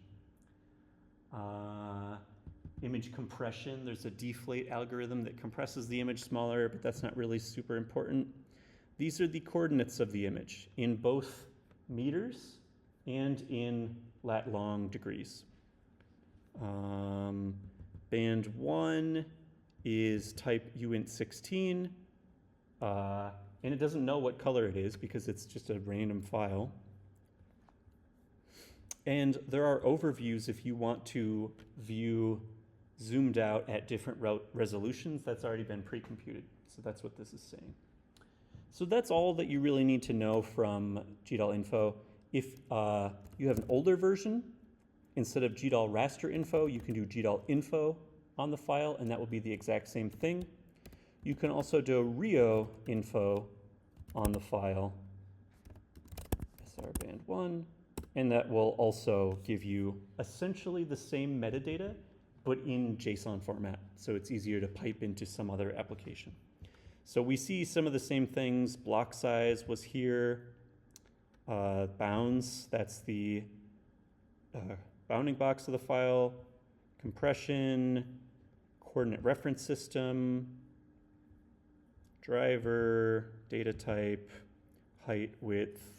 Image compression, there's a deflate algorithm that compresses the image smaller, but that's not really super important. These are the coordinates of the image in both meters and in lat-long degrees. Band 1 is type uint16, and it doesn't know what color it is because it's just a random file. And there are overviews if you want to view zoomed out at different resolutions. That's already been pre-computed. So that's what this is saying. So that's all that you really need to know from GDAL info. If you have an older version, instead of GDAL raster info, you can do GDAL info on the file, and that will be the exact same thing. You can also do Rio info on the file, SR band 1, And that will also give you essentially the same metadata, but in JSON format. So it's easier to pipe into some other application. So we see some of the same things. Block size was here. Bounds, that's the bounding box of the file. Compression, coordinate reference system, driver, data type, height, width,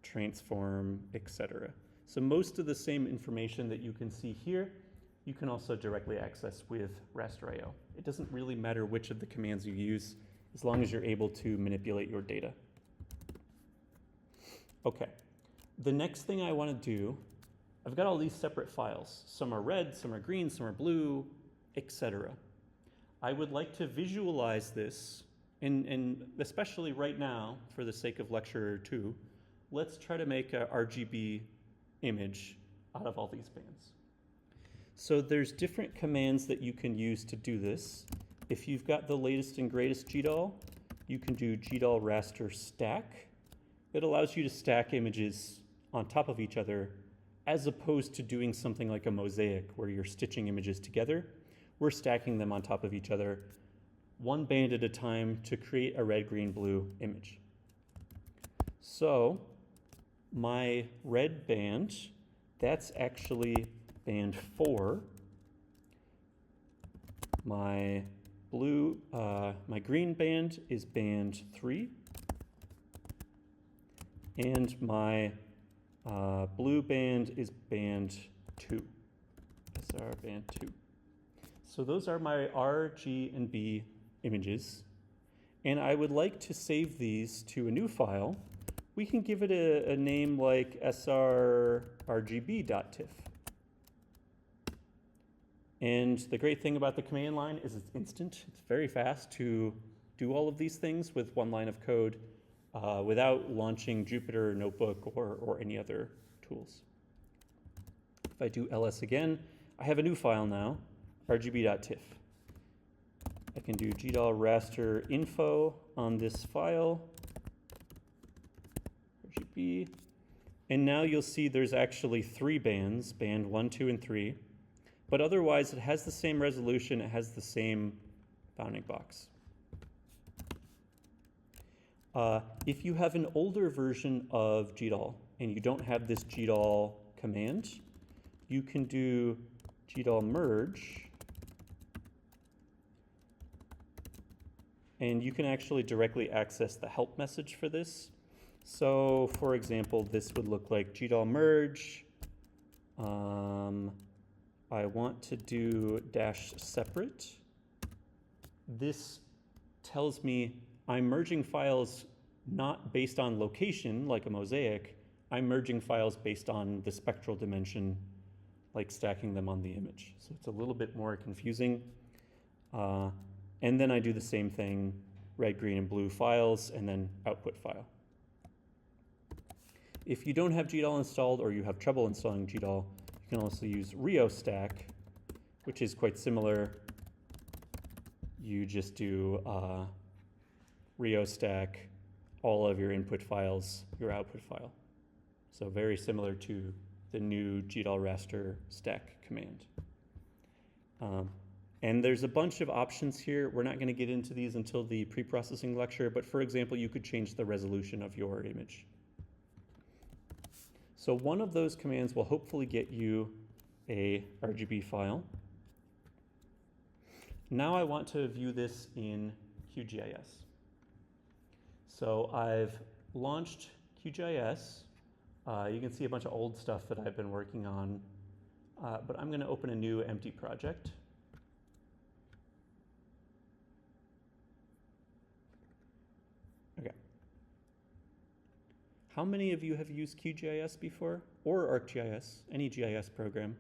transform, etc. So most of the same information that you can see here, you can also directly access with Raster.io. It doesn't really matter which of the commands you use, as long as you're able to manipulate your data. Okay, the next thing I want to do, I've got all these separate files. Some are red, some are green, some are blue, etc. I would like to visualize this, and especially right now, for the sake of lecture 2, let's try to make a RGB image out of all these bands. So there's different commands that you can use to do this. If you've got the latest and greatest GDAL, you can do GDAL raster stack. It allows you to stack images on top of each other, as opposed to doing something like a mosaic where you're stitching images together. We're stacking them on top of each other, one band at a time, to create a red, green, blue image. So my red band, that's actually band 4. My green band is band 3. And my blue band is band 2, SR band 2. So those are my R, G, and B images. And I would like to save these to a new file. We can give it a name like srrgb.tiff. And the great thing about the command line is it's instant. It's very fast to do all of these things with one line of code without launching Jupyter Notebook or any other tools. If I do ls again, I have a new file now, rgb.tiff. I can do GDAL raster info on this file, RGB, and now you'll see there's actually 3 bands, band 1, 2, and 3, but otherwise it has the same resolution, it has the same bounding box. If you have an older version of GDAL and you don't have this GDAL command, you can do GDAL merge, and you can actually directly access the help message for this. So for example, this would look like GDAL merge. I want to do -separate. This tells me I'm merging files not based on location, like a mosaic. I'm merging files based on the spectral dimension, like stacking them on the image. So it's a little bit more confusing. And then I do the same thing, red, green, and blue files, and then output file. If you don't have GDAL installed or you have trouble installing GDAL, you can also use riostack, which is quite similar. You just do riostack all of your input files, your output file. So very similar to the new GDAL raster stack command. And there's a bunch of options here. We're not going to get into these until the pre-processing lecture, but for example, you could change the resolution of your image. So one of those commands will hopefully get you a RGB file. Now I want to view this in QGIS. So I've launched QGIS. You can see a bunch of old stuff that I've been working on, but I'm going to open a new empty project. Okay. How many of you have used QGIS before, or ArcGIS, any GIS program?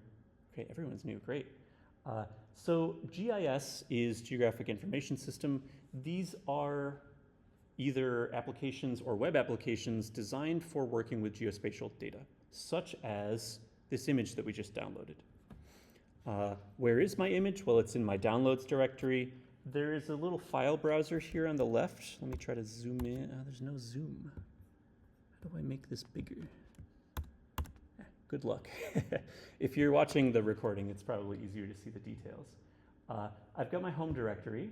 Okay, everyone's new, great. So GIS is Geographic Information System. These are either applications or web applications designed for working with geospatial data, such as this image that we just downloaded. Where is my image? Well, it's in my downloads directory. There is a little file browser here on the left. Let me try to zoom in. There's no zoom. How do I make this bigger? Good luck. If you're watching the recording, it's probably easier to see the details. I've got my home directory,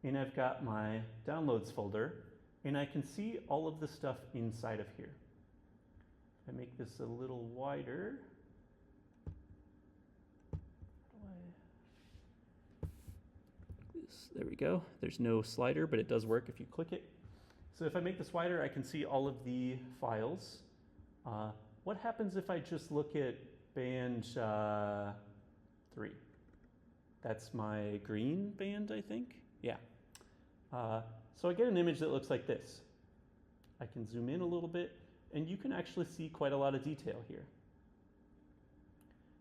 and I've got my downloads folder, and I can see all of the stuff inside of here. If I make this a little wider, there we go. There's no slider, but it does work if you click it. So if I make this wider, I can see all of the files. What happens if I just look at band 3? That's my green band, I think. Yeah. So I get an image that looks like this. I can zoom in a little bit, and you can actually see quite a lot of detail here.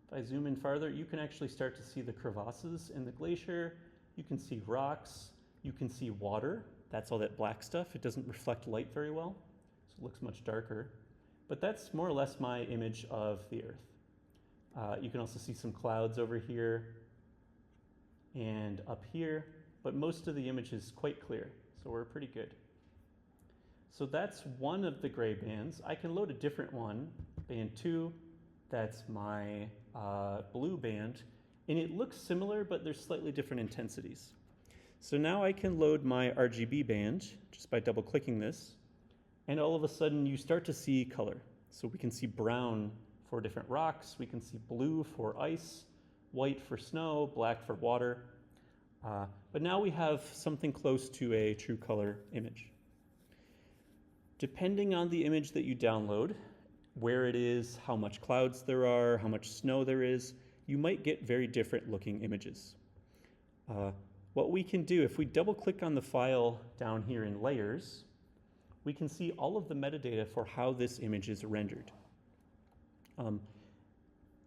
If I zoom in farther, you can actually start to see the crevasses in the glacier. You can see rocks. You can see water. That's all that black stuff. It doesn't reflect light very well, so it looks much darker. But that's more or less my image of the Earth. You can also see some clouds over here and up here, but most of the image is quite clear, so we're pretty good. So that's one of the gray bands. I can load a different one, band 2. That's my blue band, and it looks similar, but there's slightly different intensities. So now I can load my RGB band just by double clicking this, and all of a sudden you start to see color. So we can see brown for different rocks, we can see blue for ice, white for snow, black for water. But now we have something close to a true color image. Depending on the image that you download, where it is, how much clouds there are, how much snow there is, you might get very different looking images. What we can do, if we double click on the file down here in layers, we can see all of the metadata for how this image is rendered.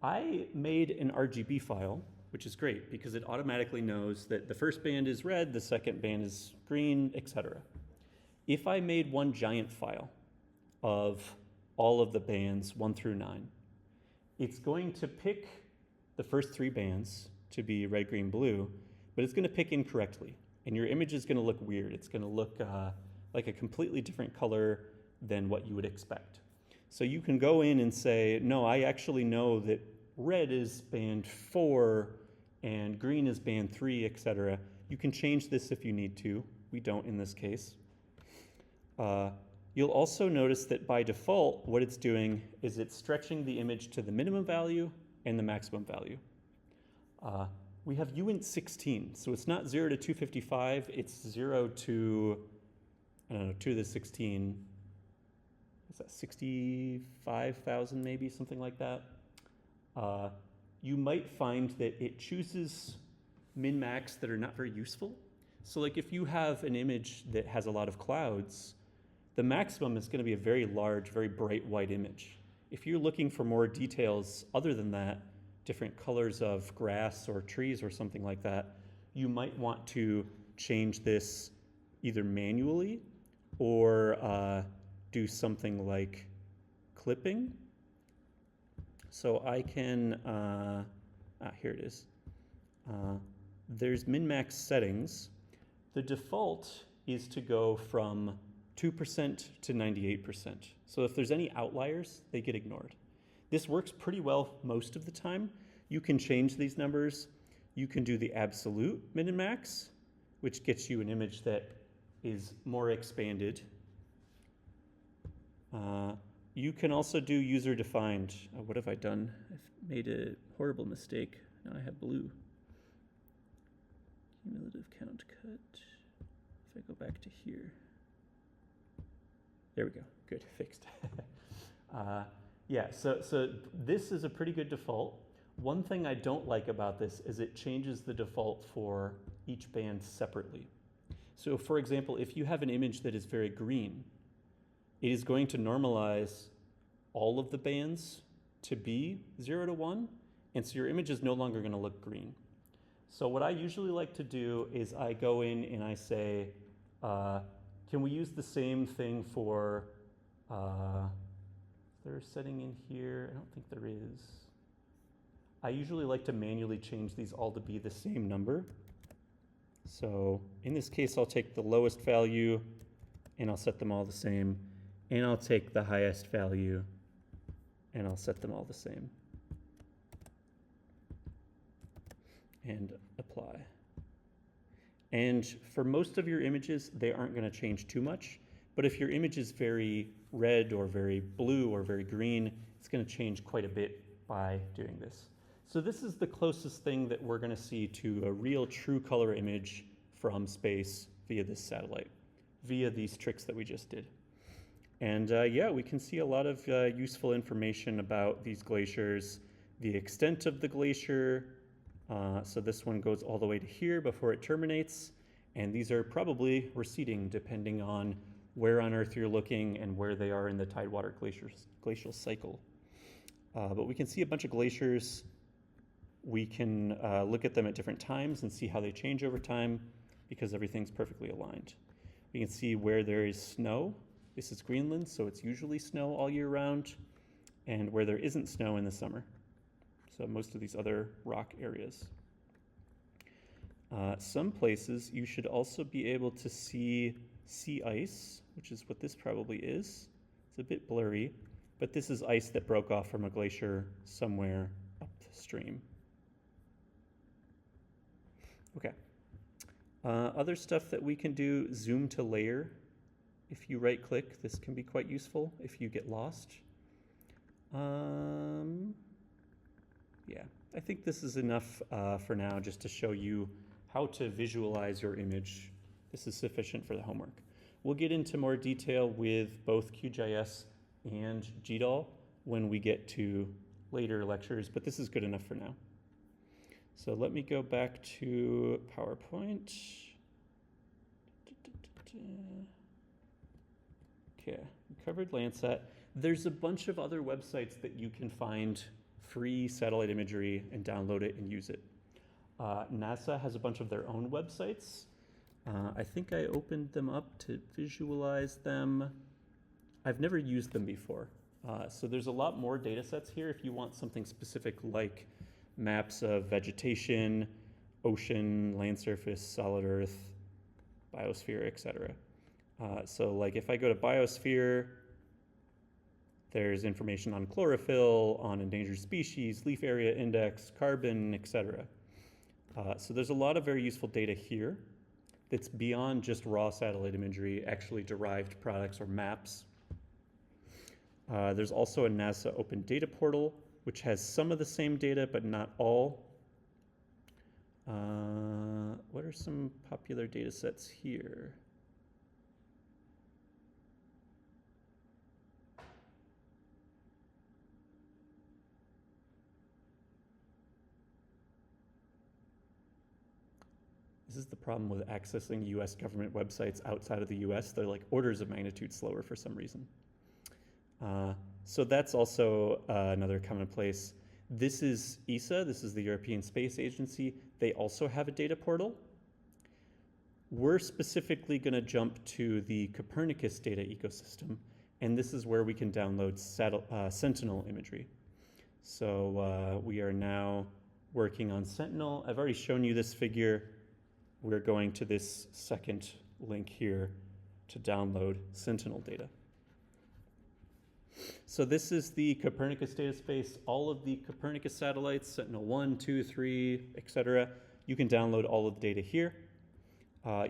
I made an RGB file, which is great because it automatically knows that the first band is red, the second band is green, etc. If I made one giant file of all of the bands 1 through 9, it's going to pick the first 3 bands to be red, green, blue, but it's going to pick incorrectly, and your image is going to look weird. It's going to look like a completely different color than what you would expect. So you can go in and say, no, I actually know that red is band 4 and green is band 3, etc. You can change this if you need to. We don't in this case. You'll also notice that by default, what it's doing is it's stretching the image to the minimum value and the maximum value. We have uint 16, so it's not 0 to 255, it's 0 to, I don't know, 2 to the 16, is that 65,000 maybe, something like that. You might find that it chooses min-max that are not very useful. So like if you have an image that has a lot of clouds, the maximum is going to be a very large, very bright white image. If you're looking for more details other than that, different colors of grass or trees or something like that, you might want to change this either manually or do something like clipping. So I can, here it is. There's min-max settings. The default is to go from 2% to 98%. So if there's any outliers, they get ignored. This works pretty well most of the time. You can change these numbers. You can do the absolute min and max, which gets you an image that is more expanded. You can also do user-defined. What have I done? I've made a horrible mistake. Now I have blue. Cumulative count cut. If I go back to here. There we go. Good, fixed. Yeah, so this is a pretty good default. One thing I don't like about this is it changes the default for each band separately. So for example, if you have an image that is very green, it is going to normalize all of the bands to be 0 to 1, and so your image is no longer going to look green. So what I usually like to do is I go in and I say, can we use the same thing for, is there a setting in here? I don't think there is. I usually like to manually change these all to be the same number. So in this case, I'll take the lowest value and I'll set them all the same. And I'll take the highest value and I'll set them all the same. And apply. And for most of your images, they aren't going to change too much. But if your image is very red or very blue or very green, it's going to change quite a bit by doing this. So this is the closest thing that we're going to see to a real true color image from space via this satellite, via these tricks that we just did. And yeah, we can see a lot of useful information about these glaciers, the extent of the glacier. So this one goes all the way to here before it terminates. And these are probably receding depending on where on Earth you're looking and where they are in the tidewater glacial cycle. But we can see a bunch of glaciers. We can look at them at different times and see how they change over time because everything's perfectly aligned. We can see where there is snow. This is Greenland, so it's usually snow all year round, and where there isn't snow in the summer. So most of these other rock areas. Some places you should also be able to see sea ice, which is what this probably is. It's a bit blurry, but this is ice that broke off from a glacier somewhere upstream. Okay. Other stuff that we can do, zoom to layer. If you right click, this can be quite useful if you get lost. Yeah, I think this is enough for now just to show you how to visualize your image. This is sufficient for the homework. We'll get into more detail with both QGIS and GDAL when we get to later lectures, but this is good enough for now. So let me go back to PowerPoint. Okay, we covered Landsat. There's a bunch of other websites that you can find free satellite imagery and download it and use it. NASA has a bunch of their own websites. I think I opened them up to visualize them. I've never used them before. So there's a lot more data sets here if you want something specific like maps of vegetation, ocean, land surface, solid earth, biosphere, etc. So like if I go to biosphere, there's information on chlorophyll, on endangered species, leaf area index, carbon, etc. So there's a lot of very useful data here that's beyond just raw satellite imagery, actually derived products or maps. There's also a NASA Open Data Portal, which has some of the same data, but not all. What are some popular data sets here? This is the problem with accessing US government websites outside of the US. They're like orders of magnitude slower for some reason. So that's also another commonplace. This is ESA, this is the European Space Agency. They also have a data portal. We're specifically going to jump to the Copernicus data ecosystem, and this is where we can download Sentinel imagery. So we are now working on Sentinel. I've already shown you this figure. We're going to this second link here to download Sentinel data. So this is the Copernicus data space. All of the Copernicus satellites, Sentinel-1, 2, 3, etc. You can download all of the data here.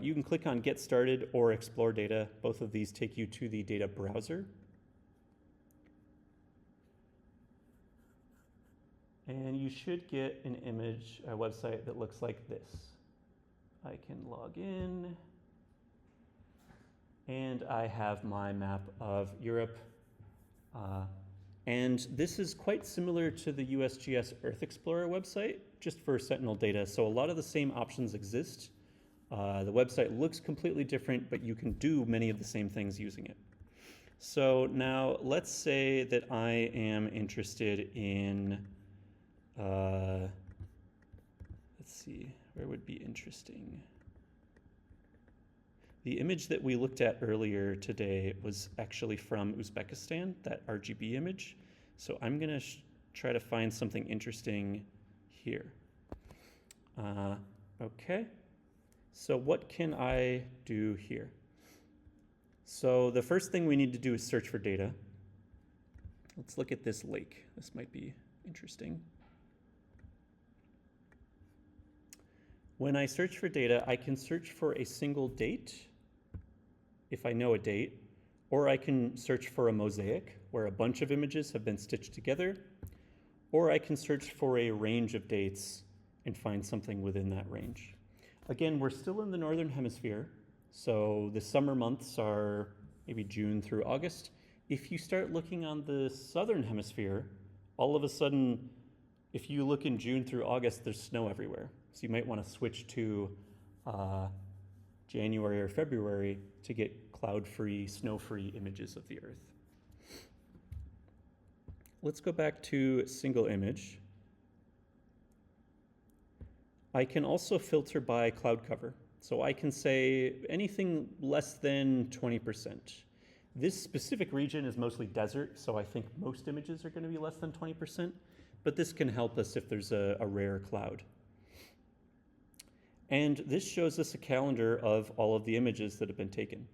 You can click on Get Started or Explore Data. Both of these take you to the data browser. And you should get an image, a website that looks like this. I can log in. And I have my map of Europe. And this is quite similar to the USGS Earth Explorer website, just for Sentinel data. So a lot of the same options exist. The website looks completely different, but you can do many of the same things using it. So now let's say that I am interested in, let's see, where would be interesting? The image that we looked at earlier today was actually from Uzbekistan, that RGB image. So I'm going to try to find something interesting here. Okay, So what can I do here? So the first thing we need to do is search for data. Let's look at this lake. This might be interesting. When I search for data, I can search for a single date, if I know a date, or I can search for a mosaic, where a bunch of images have been stitched together, or I can search for a range of dates and find something within that range. Again, we're still in the Northern Hemisphere, so the summer months are maybe June through August. If you start looking on the Southern Hemisphere, all of a sudden, if you look in June through August, there's snow everywhere. So you might want to switch to January or February to get cloud-free, snow-free images of the Earth. Let's go back to single image. I can also filter by cloud cover. So I can say anything less than 20%. This specific region is mostly desert, so I think most images are going to be less than 20%, but this can help us if there's a rare cloud. And this shows us a calendar of all of the images that have been taken.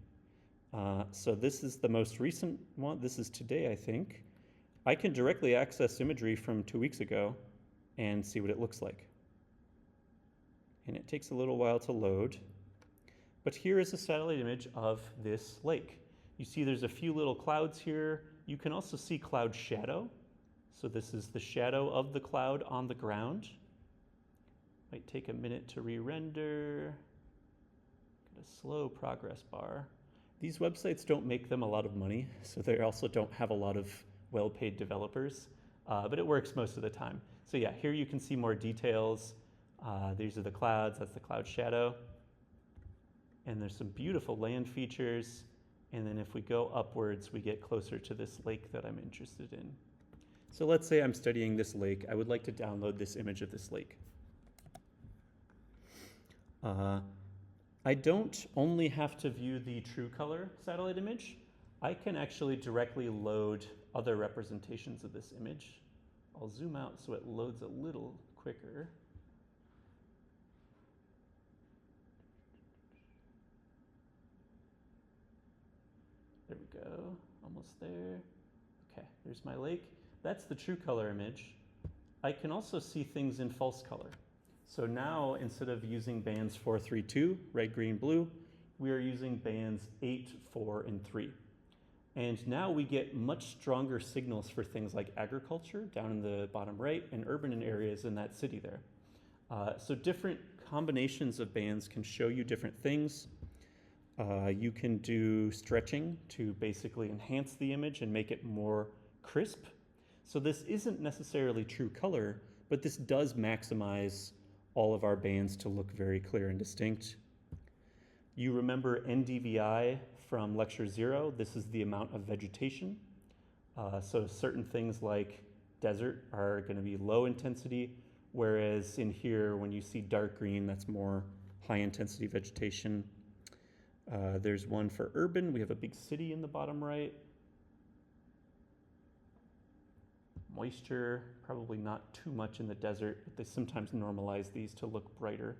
So this is the most recent one. This is today, I think. I can directly access imagery from 2 weeks ago and see what it looks like. And it takes a little while to load. But here is a satellite image of this lake. You see there's a few little clouds here. You can also see cloud shadow. So this is the shadow of the cloud on the ground. Might take a minute to re-render. Got a slow progress bar. These websites don't make them a lot of money, so they also don't have a lot of well-paid developers, but it works most of the time. So yeah, here you can see more details. These are the clouds, that's the cloud shadow. And there's some beautiful land features. And then if we go upwards, we get closer to this lake that I'm interested in. So let's say I'm studying this lake. I would like to download this image of this lake. I don't only have to view the true color satellite image. I can actually directly load other representations of this image. I'll zoom out so it loads a little quicker. There we go, almost there. Okay, there's my lake. That's the true color image. I can also see things in false color. So now, instead of using bands 4, 3, 2, red, green, blue, we are using bands 8, 4, and 3. And now we get much stronger signals for things like agriculture down in the bottom right and urban areas in that city there. So different combinations of bands can show you different things. You can do stretching to basically enhance the image and make it more crisp. So this isn't necessarily true color, but this does maximize all of our bands to look very clear and distinct. You remember NDVI from lecture 0. This is the amount of vegetation. So certain things like desert are going to be low intensity, whereas in here, when you see dark green, that's more high intensity vegetation. There's one for urban. We have a big city in the bottom right. Moisture, probably not too much in the desert, but they sometimes normalize these to look brighter,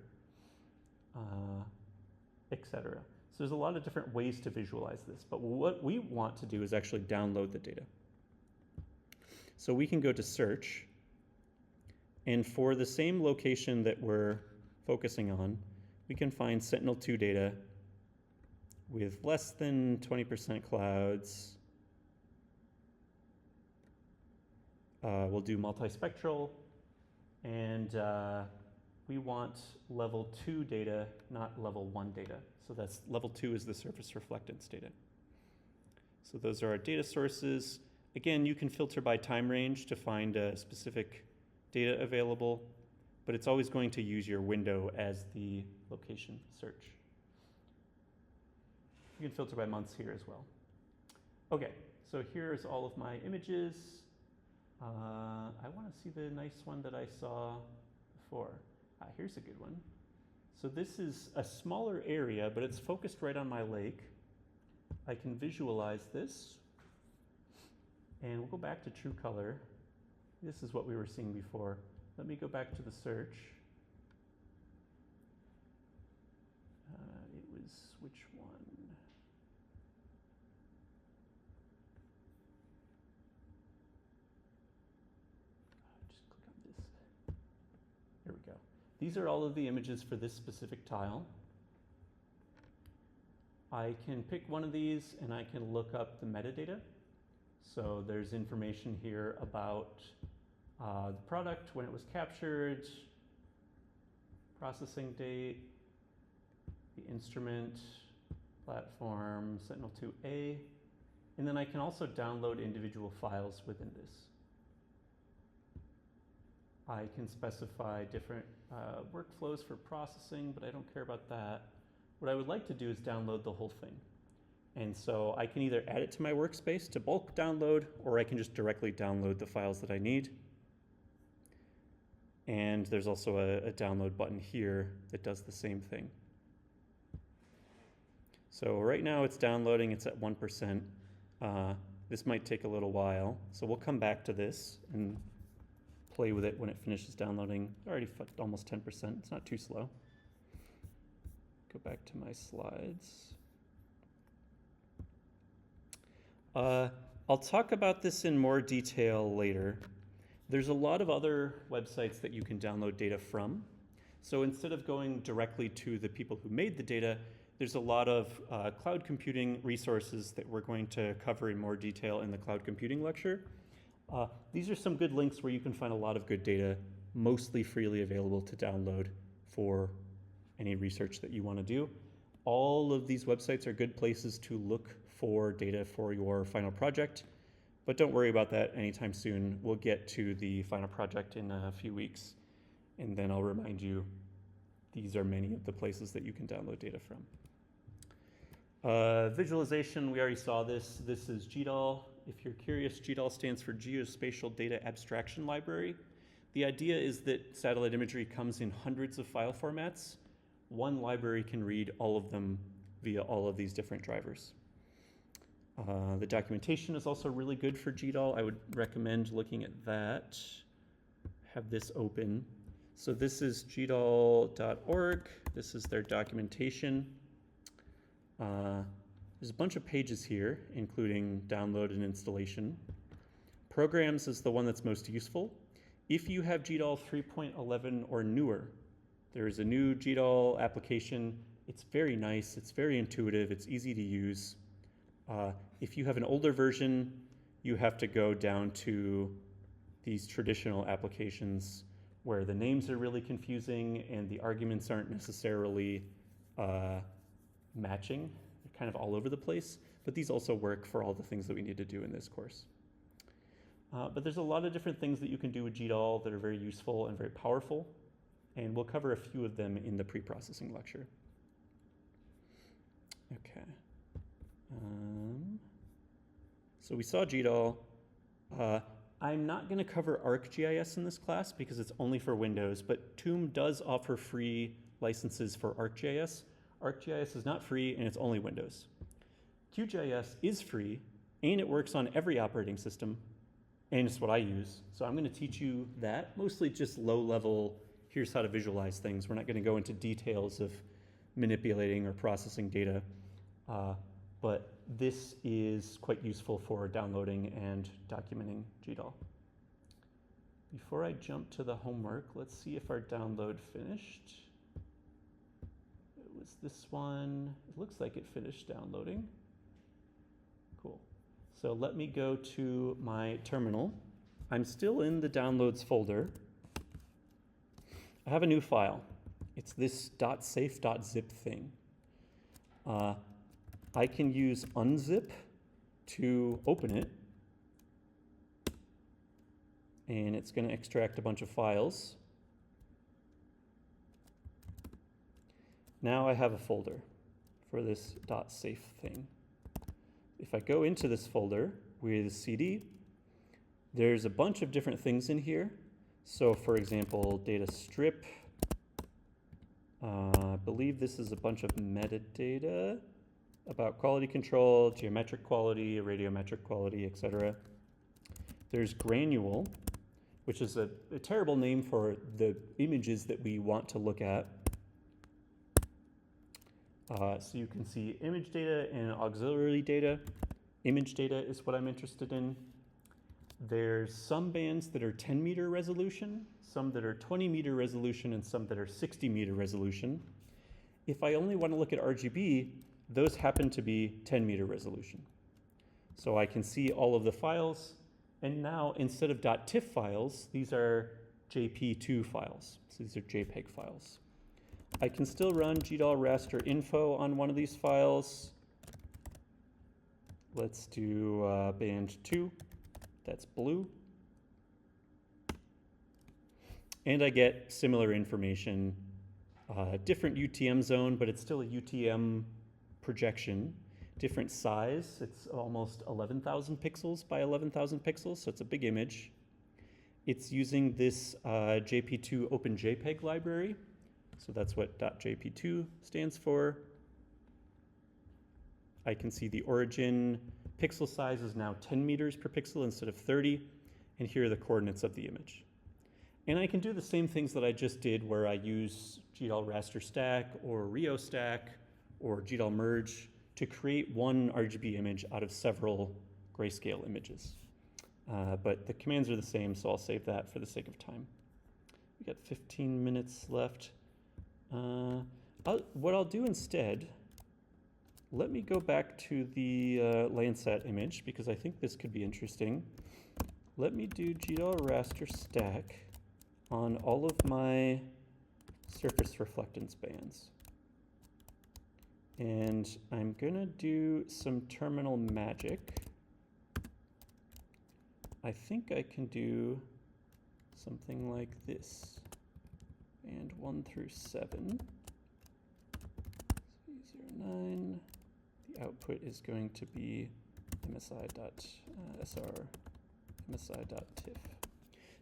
etc. So there's a lot of different ways to visualize this, but what we want to do is actually download the data. So we can go to search, and for the same location that we're focusing on, we can find Sentinel-2 data with less than 20% clouds. We'll do multispectral, and we want level 2 data, not level 1 data. So that's level 2 is the surface reflectance data. So those are our data sources. Again, you can filter by time range to find a specific data available, but it's always going to use your window as the location search. You can filter by months here as well. Okay, so here's all of my images. I want to see the nice one that I saw before. Here's a good one. So this is a smaller area, but it's focused right on my lake. I can visualize this. And we'll go back to true color. This is what we were seeing before. Let me go back to the search. is which one? Just click on this. Here we go. These are all of the images for this specific tile. I can pick one of these and I can look up the metadata. So there's information here about the product, when it was captured, processing date, the instrument, platform, Sentinel-2A, and then I can also download individual files within this. I can specify different workflows for processing, but I don't care about that. What I would like to do is download the whole thing. And so I can either add it to my workspace to bulk download, or I can just directly download the files that I need. And there's also a download button here that does the same thing. So right now it's downloading, it's at 1%. This might take a little while, so we'll come back to this and play with it when it finishes downloading. Already almost 10%, it's not too slow. Go back to my slides. I'll talk about this in more detail later. There's a lot of other websites that you can download data from. So instead of going directly to the people who made the data, there's a lot of cloud computing resources that we're going to cover in more detail in the cloud computing lecture. These are some good links where you can find a lot of good data, mostly freely available to download for any research that you want to do. All of these websites are good places to look for data for your final project, but don't worry about that anytime soon. We'll get to the final project in a few weeks, and then I'll remind you these are many of the places that you can download data from. Visualization, we already saw this. This is GDAL. If you're curious, GDAL stands for Geospatial Data Abstraction Library. The idea is that satellite imagery comes in hundreds of file formats. One library can read all of them via all of these different drivers. The documentation is also really good for GDAL. I would recommend looking at that. Have this open. So this is gdal.org. This is their documentation. There's a bunch of pages here, including download and installation. Programs is the one that's most useful. If you have GDAL 3.11 or newer, there is a new GDAL application. It's very nice, it's very intuitive, it's easy to use. If you have an older version, you have to go down to these traditional applications where the names are really confusing and the arguments aren't necessarily matching. They're kind of all over the place, but these also work for all the things that we need to do in this course. But there's a lot of different things that you can do with GDAL that are very useful and very powerful, and we'll cover a few of them in the pre-processing lecture. Okay. So we saw GDAL. I'm not going to cover ArcGIS in this class because it's only for Windows, but Tomb does offer free licenses for ArcGIS. ArcGIS is not free and it's only Windows. QGIS is free and it works on every operating system, and it's what I use. So I'm going to teach you that, mostly just low level, here's how to visualize things. We're not going to go into details of manipulating or processing data, but this is quite useful for downloading and documenting GDAL. Before I jump to the homework, let's see if our download finished. It was this one. It looks like it finished downloading. Cool. So let me go to my terminal. I'm still in the downloads folder. I have a new file. It's this .safe.zip thing. I can use unzip to open it, and it's going to extract a bunch of files. Now I have a folder for this .safe thing. If I go into this folder with cd, there's a bunch of different things in here. So for example, data strip. I believe this is a bunch of metadata about quality control, geometric quality, radiometric quality, etc. There's granule, which is a terrible name for the images that we want to look at. So you can see image data and auxiliary data. Image data is what I'm interested in. There's some bands that are 10-meter resolution, some that are 20-meter resolution, and some that are 60-meter resolution. If I only want to look at RGB, those happen to be 10-meter resolution. So I can see all of the files, and now instead of .tiff files, these are JP2 files. So these are JPEG files. I can still run GDAL raster info on one of these files. Let's do band 2. That's blue. And I get similar information, different UTM zone, but it's still a UTM projection. Different size, it's almost 11,000 pixels by 11,000 pixels, so it's a big image. It's using this JP2 OpenJPEG library. So that's what .jp2 stands for. I can see the origin pixel size is now 10 meters per pixel instead of 30, and here are the coordinates of the image. And I can do the same things that I just did where I use GDAL raster stack or Rio stack or GDAL merge to create one RGB image out of several grayscale images. But the commands are the same, so I'll save that for the sake of time. We got 15 minutes left. What I'll do instead, let me go back to the Landsat image because I think this could be interesting. Let me do GDAL raster stack on all of my surface reflectance bands. And I'm gonna do some terminal magic. I think I can do something like this. Band 1 through 7. 309. The output is going to be msi.sr, msi.tiff.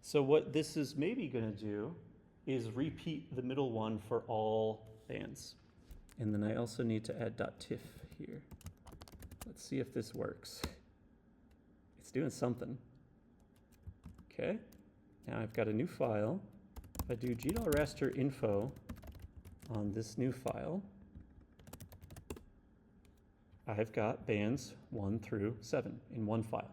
So what this is maybe going to do is repeat the middle one for all bands. And then I also need to add .tiff here. Let's see if this works. It's doing something. Okay, now I've got a new file. If I do GDAL raster info on this new file, I've got bands 1 through 7 in one file.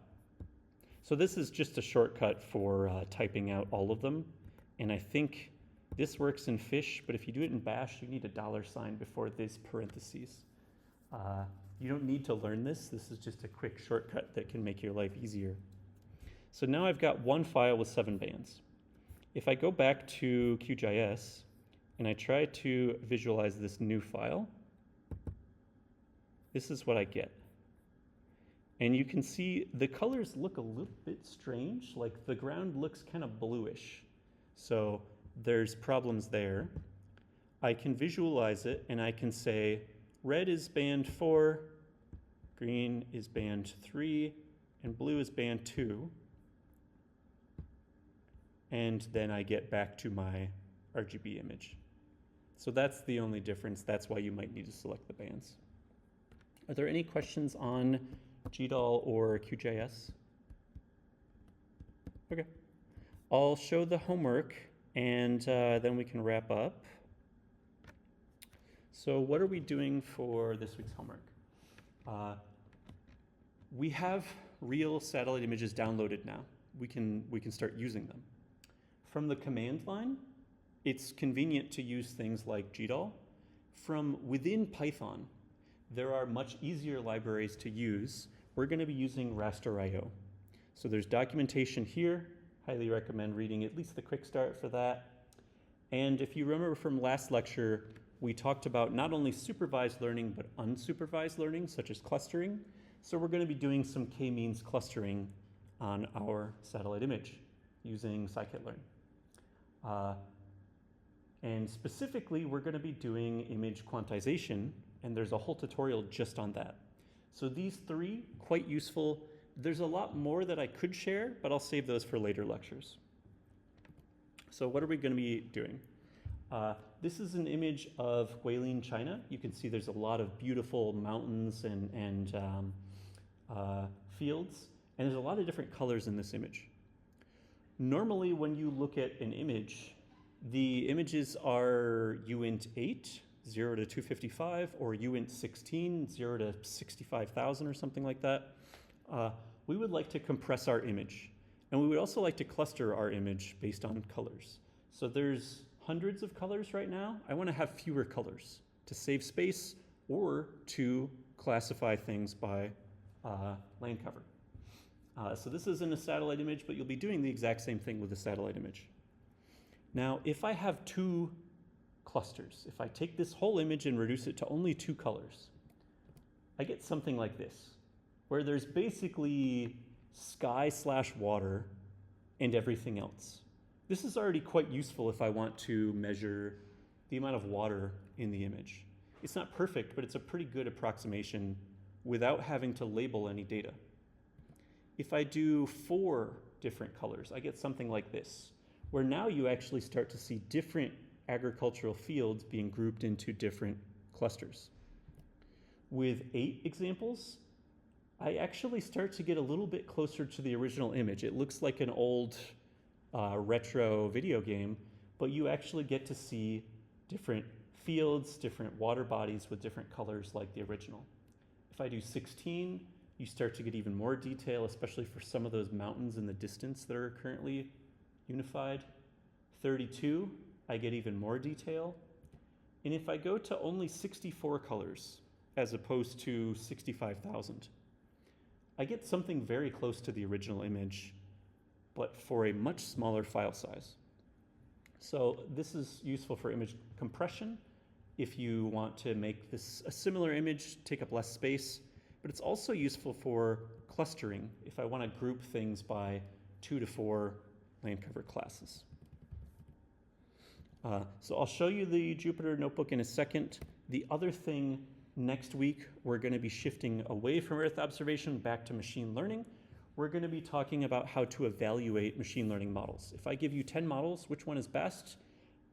So this is just a shortcut for typing out all of them. And I think this works in Fish, but if you do it in Bash, you need a $sign before these parentheses. You don't need to learn this. This is just a quick shortcut that can make your life easier. So now I've got one file with 7 bands. If I go back to QGIS and I try to visualize this new file, this is what I get. And you can see the colors look a little bit strange, like the ground looks kind of bluish. So there's problems there. I can visualize it and I can say red is band 4, green is band 3, and blue is band 2. And then I get back to my RGB image. So that's the only difference. That's why you might need to select the bands. Are there any questions on GDAL or QGIS? Okay. I'll show the homework and then we can wrap up. So what are we doing for this week's homework? We have real satellite images downloaded now. We can start using them. From the command line, it's convenient to use things like GDAL. From within Python, there are much easier libraries to use. We're going to be using raster.io. So there's documentation here. Highly recommend reading at least the quick start for that. And if you remember from last lecture, we talked about not only supervised learning, but unsupervised learning, such as clustering. So we're going to be doing some k-means clustering on our satellite image using scikit-learn. And specifically, we're going to be doing image quantization, and there's a whole tutorial just on that. So these 3, quite useful. There's a lot more that I could share, but I'll save those for later lectures. So what are we going to be doing? This is an image of Guilin, China. You can see there's a lot of beautiful mountains and fields, and there's a lot of different colors in this image. Normally, when you look at an image, the images are uint 8, 0 to 255, or uint 16, 0 to 65,000 or something like that, we would like to compress our image. And we would also like to cluster our image based on colors. So there's hundreds of colors right now. I want to have fewer colors to save space or to classify things by land cover. So this isn't a satellite image, but you'll be doing the exact same thing with a satellite image. Now, if I have two clusters, if I take this whole image and reduce it to only two colors, I get something like this, where there's basically sky/water and everything else. This is already quite useful if I want to measure the amount of water in the image. It's not perfect, but it's a pretty good approximation without having to label any data. If I do 4 different colors, I get something like this, where now you actually start to see different agricultural fields being grouped into different clusters. With 8 examples, I actually start to get a little bit closer to the original image. It looks like an old retro video game, but you actually get to see different fields, different water bodies with different colors like the original. If I do 16, you start to get even more detail, especially for some of those mountains in the distance that are currently unified. 32, I get even more detail. And if I go to only 64 colors, as opposed to 65,000, I get something very close to the original image, but for a much smaller file size. So this is useful for image compression if you want to make this a similar image, take up less space, but it's also useful for clustering if I want to group things by 2 to 4 land cover classes. So I'll show you the Jupyter Notebook in a second. The other thing, next week, we're going to be shifting away from Earth observation back to machine learning. We're going to be talking about how to evaluate machine learning models. If I give you 10 models, which one is best?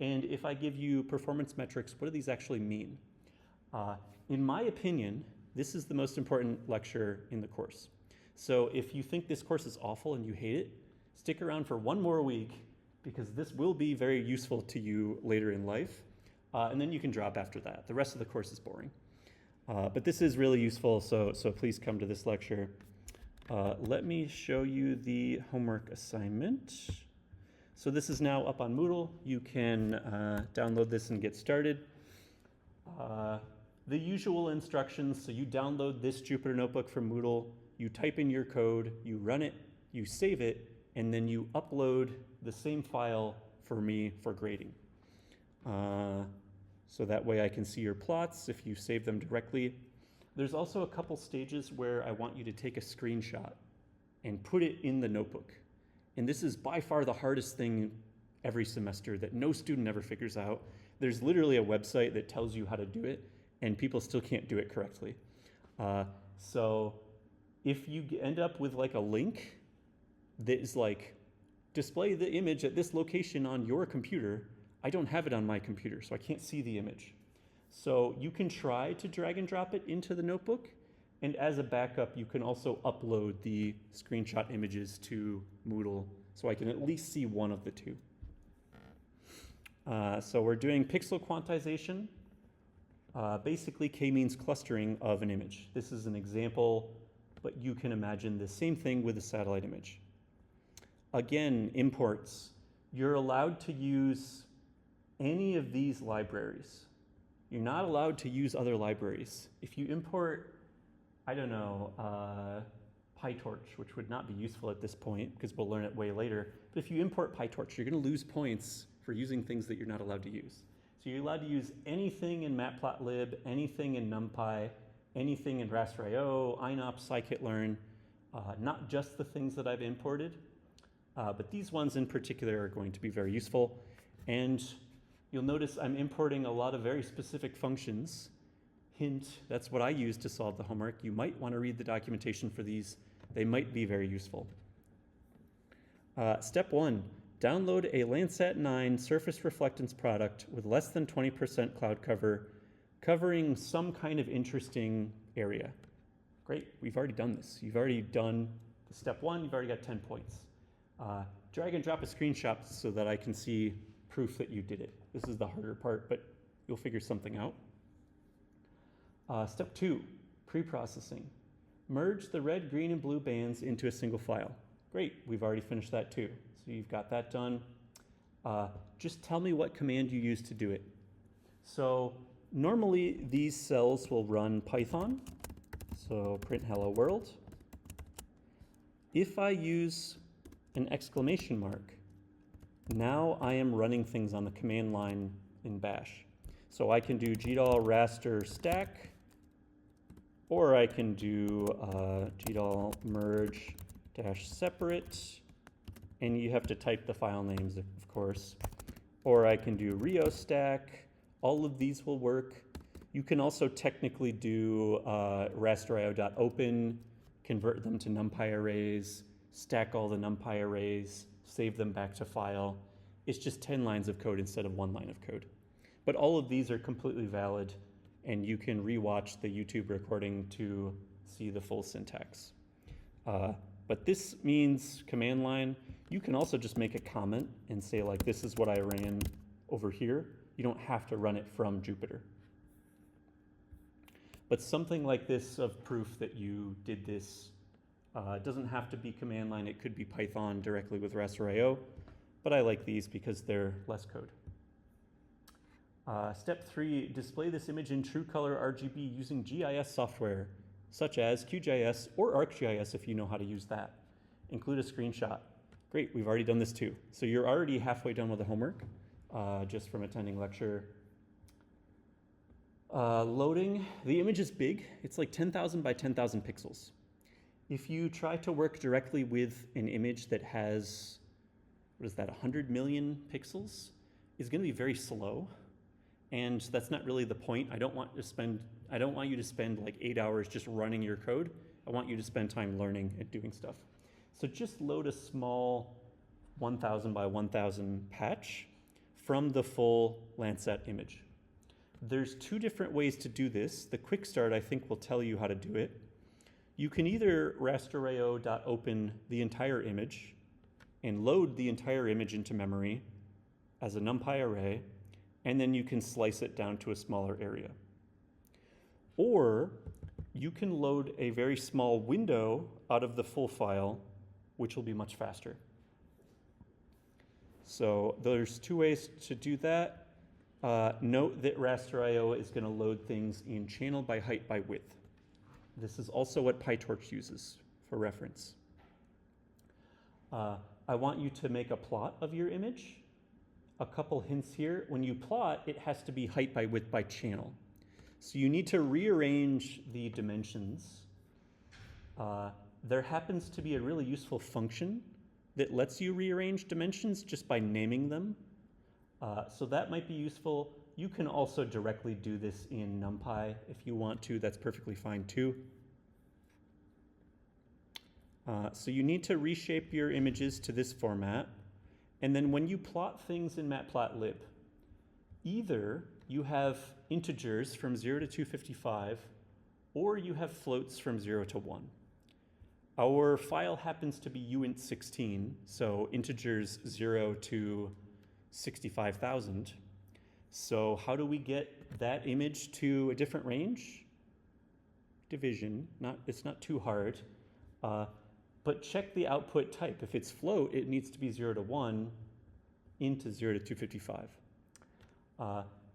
And if I give you performance metrics, what do these actually mean? In my opinion, this is the most important lecture in the course. So if you think this course is awful and you hate it, stick around for one more week, because this will be very useful to you later in life. And then you can drop after that. The rest of the course is boring. But this is really useful, so please come to this lecture. Let me show you the homework assignment. So this is now up on Moodle. You can download this and get started. The usual instructions, so you download this Jupyter Notebook from Moodle, you type in your code, you run it, you save it, and then you upload the same file for me for grading. So that way I can see your plots if you save them directly. There's also a couple stages where I want you to take a screenshot and put it in the notebook. And this is by far the hardest thing every semester that no student ever figures out. There's literally a website that tells you how to do it, and people still can't do it correctly. So if you end up with like a link that is like, display the image at this location on your computer, I don't have it on my computer, so I can't see the image. So you can try to drag and drop it into the notebook, and as a backup, you can also upload the screenshot images to Moodle, so I can at least see one of the two. So we're doing pixel quantization. Basically, k-means clustering of an image. This is an example, but you can imagine the same thing with a satellite image. Again, imports. You're allowed to use any of these libraries. You're not allowed to use other libraries. If you import, I don't know, PyTorch, which would not be useful at this point because we'll learn it way later, but if you import PyTorch, you're going to lose points for using things that you're not allowed to use. So you're allowed to use anything in Matplotlib, anything in NumPy, anything in Raster.io, INOP, scikit-learn, not just the things that I've imported, but these ones in particular are going to be very useful. And you'll notice I'm importing a lot of very specific functions. Hint, that's what I use to solve the homework. You might want to read the documentation for these. They might be very useful. Step 1, download a Landsat 9 surface reflectance product with less than 20% cloud cover, covering some kind of interesting area. Great, we've already done this. You've already done step 1, you've already got 10 points. Drag and drop a screenshot so that I can see proof that you did it. This is the harder part, but You'll figure something out. Step 2, pre-processing. Merge the red, green, and blue bands into a single file. Great, we've already finished that too. So you've got that done. Just tell me what command you use to do it. So normally these cells will run Python. So print hello world. If I use an exclamation mark, now I am running things on the command line in bash. So I can do gdal raster stack, or I can do gdal merge dash separate, and you have to type the file names, of course. Or I can do rio stack. All of these will work. You can also technically do rasterio.open, convert them to NumPy arrays, stack all the NumPy arrays, save them back to file. It's just 10 lines of code instead of 1 line of code. But all of these are completely valid, and you can rewatch the YouTube recording to see the full syntax. But this means command line. You can also just make a comment and say, like, this is what I ran over here. You don't have to run it from Jupyter. But something like this of proof that you did this doesn't have to be command line. It could be Python directly with raster.io, but I like these because they're less code. Step 3, display this image in true color RGB using GIS software, such as QGIS or ArcGIS if you know how to use that. Include a screenshot. Great, we've already done this too. So you're already halfway done with the homework, just from attending lecture. Loading, the image is big. It's like 10,000 by 10,000 pixels. If you try to work directly with an image that has, 100 million pixels, it's gonna be very slow. And that's not really the point. I don't want you to spend like 8 hours just running your code. I want you to spend time learning and doing stuff. So just load a small 1000 by 1000 patch from the full Landsat image. There's 2 different ways to do this. The quick start, I think, will tell you how to do it. You can either rasterio.open the entire image and load the entire image into memory as a NumPy array, and then you can slice it down to a smaller area. Or you can load a very small window out of the full file, which will be much faster. So there's 2 ways to do that. Note that raster.io is going to load things in channel by height by width. This is also what PyTorch uses for reference. I want you to make a plot of your image. A couple hints here. When you plot, it has to be height by width by channel. So you need to rearrange the dimensions. There happens to be a really useful function that lets you rearrange dimensions just by naming them. So that might be useful. You can also directly do this in NumPy if you want to. That's perfectly fine too. So you need to reshape your images to this format. And then when you plot things in Matplotlib, either you have integers from 0 to 255, or you have floats from 0 to 1. Our file happens to be uint16, so integers 0 to 65,000. So how do we get that image to a different range? Division, it's not too hard. But check the output type. If it's float, it needs to be 0 to 1 into 0 to 255.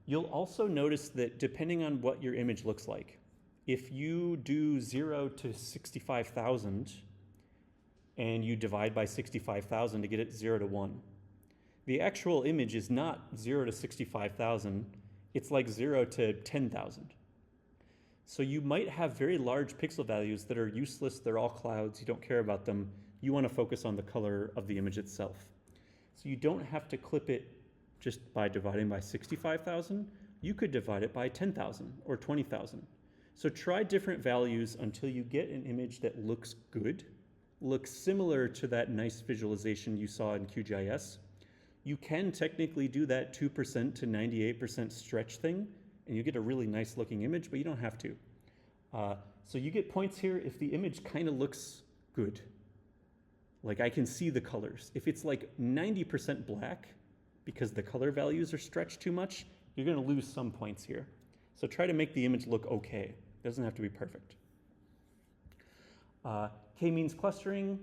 You'll also notice that depending on what your image looks like, if you do 0 to 65,000 and you divide by 65,000 to get it 0 to 1, the actual image is not 0 to 65,000, it's like 0 to 10,000. So you might have very large pixel values that are useless, they're all clouds, you don't care about them. You want to focus on the color of the image itself. So you don't have to clip it just by dividing by 65,000. You could divide it by 10,000 or 20,000. So try different values until you get an image that looks good, looks similar to that nice visualization you saw in QGIS. You can technically do that 2% to 98% stretch thing, and you get a really nice looking image, but you don't have to. So you get points here if the image kind of looks good. Like I can see the colors. If it's like 90% black because the color values are stretched too much, you're going to lose some points here. So try to make the image look okay. It doesn't have to be perfect. K-means clustering.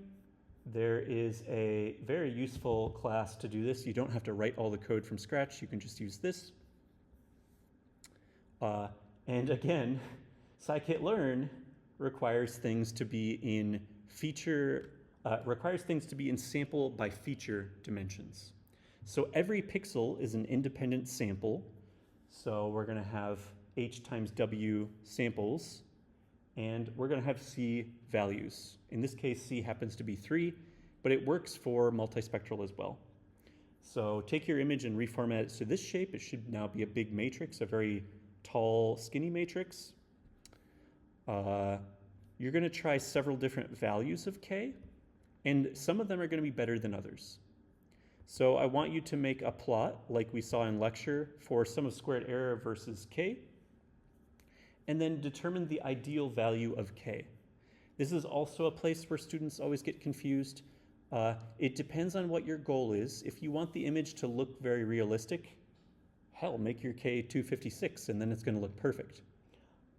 There is a very useful class to do this. You don't have to write all the code from scratch. You can just use this. And again, scikit-learn requires things to be in sample by feature dimensions. So every pixel is an independent sample. So we're going to have h times w samples, and we're going to have c values. In this case, c happens to be 3, but it works for multispectral as well. So take your image and reformat it to this shape. It should now be a big matrix, a very tall, skinny matrix. You're going to try several different values of k, and some of them are going to be better than others. So I want you to make a plot, like we saw in lecture, for sum of squared error versus k, and then determine the ideal value of k. This is also a place where students always get confused. It depends on what your goal is. If you want the image to look very realistic, hell, make your k 256, and then it's going to look perfect.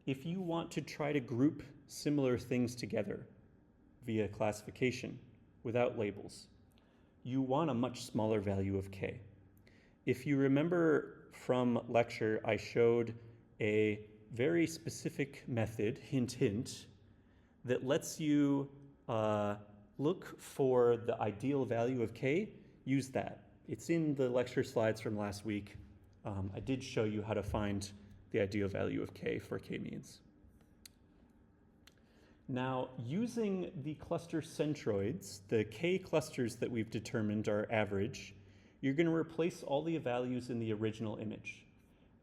If you want to try to group similar things together via classification without labels, you want a much smaller value of k. If you remember from lecture, I showed a very specific method, hint, hint, that lets you look for the ideal value of k. Use that. It's in the lecture slides from last week. I did show you how to find the ideal value of k for k-means. Now, using the cluster centroids, the k clusters that we've determined are average, you're going to replace all the values in the original image.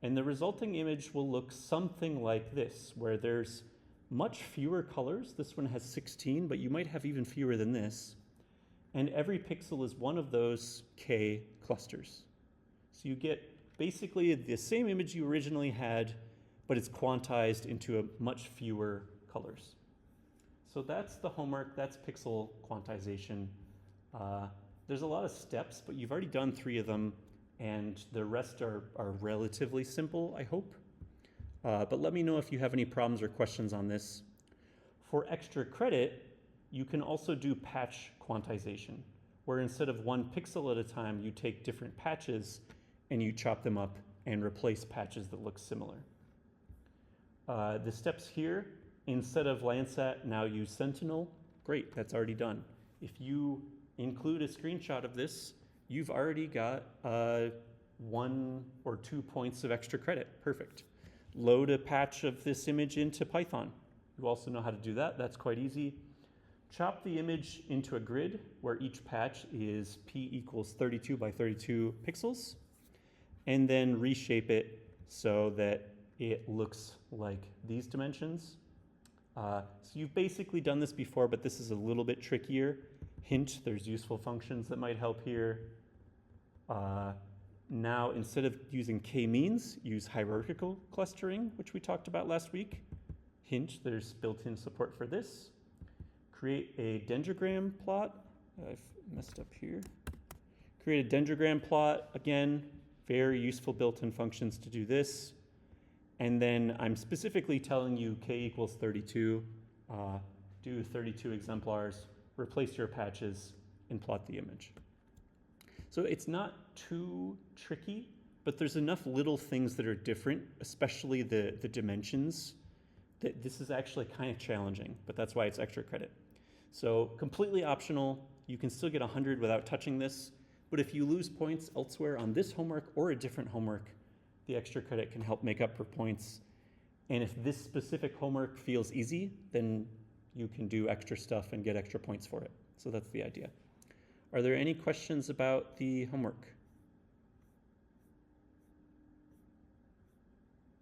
And the resulting image will look something like this, where there's much fewer colors. This one has 16, but you might have even fewer than this. And every pixel is one of those k clusters. So you get basically the same image you originally had, but it's quantized into a much fewer colors. So that's the homework, that's pixel quantization. There's a lot of steps, but you've already done 3 of them, and the rest are relatively simple, I hope. But let me know if you have any problems or questions on this. For extra credit, you can also do patch quantization, where instead of 1 pixel at a time, you take different patches and you chop them up and replace patches that look similar. The steps here, instead of Landsat, now use Sentinel. Great, that's already done. If you include a screenshot of this, you've already got 1 or 2 points of extra credit. Perfect. Load a patch of this image into Python. You also know how to do that. That's quite easy. Chop the image into a grid where each patch is p equals 32 by 32 pixels, and then reshape it so that it looks like these dimensions. So you've basically done this before, but this is a little bit trickier. Hint, there's useful functions that might help here. Now, instead of using k-means, use hierarchical clustering, which we talked about last week. Hint, there's built-in support for this. Create a dendrogram plot. I've messed up here. Create a dendrogram plot. Again, very useful built-in functions to do this. And then I'm specifically telling you k equals 32. Do 32 exemplars, replace your patches, and plot the image. So it's not too tricky, but there's enough little things that are different, especially the dimensions, that this is actually kind of challenging, but that's why it's extra credit. So completely optional. You can still get 100 without touching this, but if you lose points elsewhere on this homework or a different homework, the extra credit can help make up for points. And if this specific homework feels easy, then you can do extra stuff and get extra points for it. So that's the idea. Are there any questions about the homework?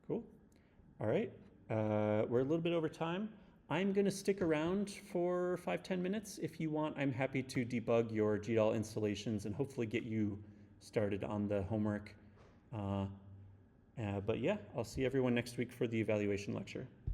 Cool. All right. We're a little bit over time. I'm going to stick around for 5-10 minutes. If you want, I'm happy to debug your GDAL installations and hopefully get you started on the homework. But yeah, I'll see everyone next week for the evaluation lecture.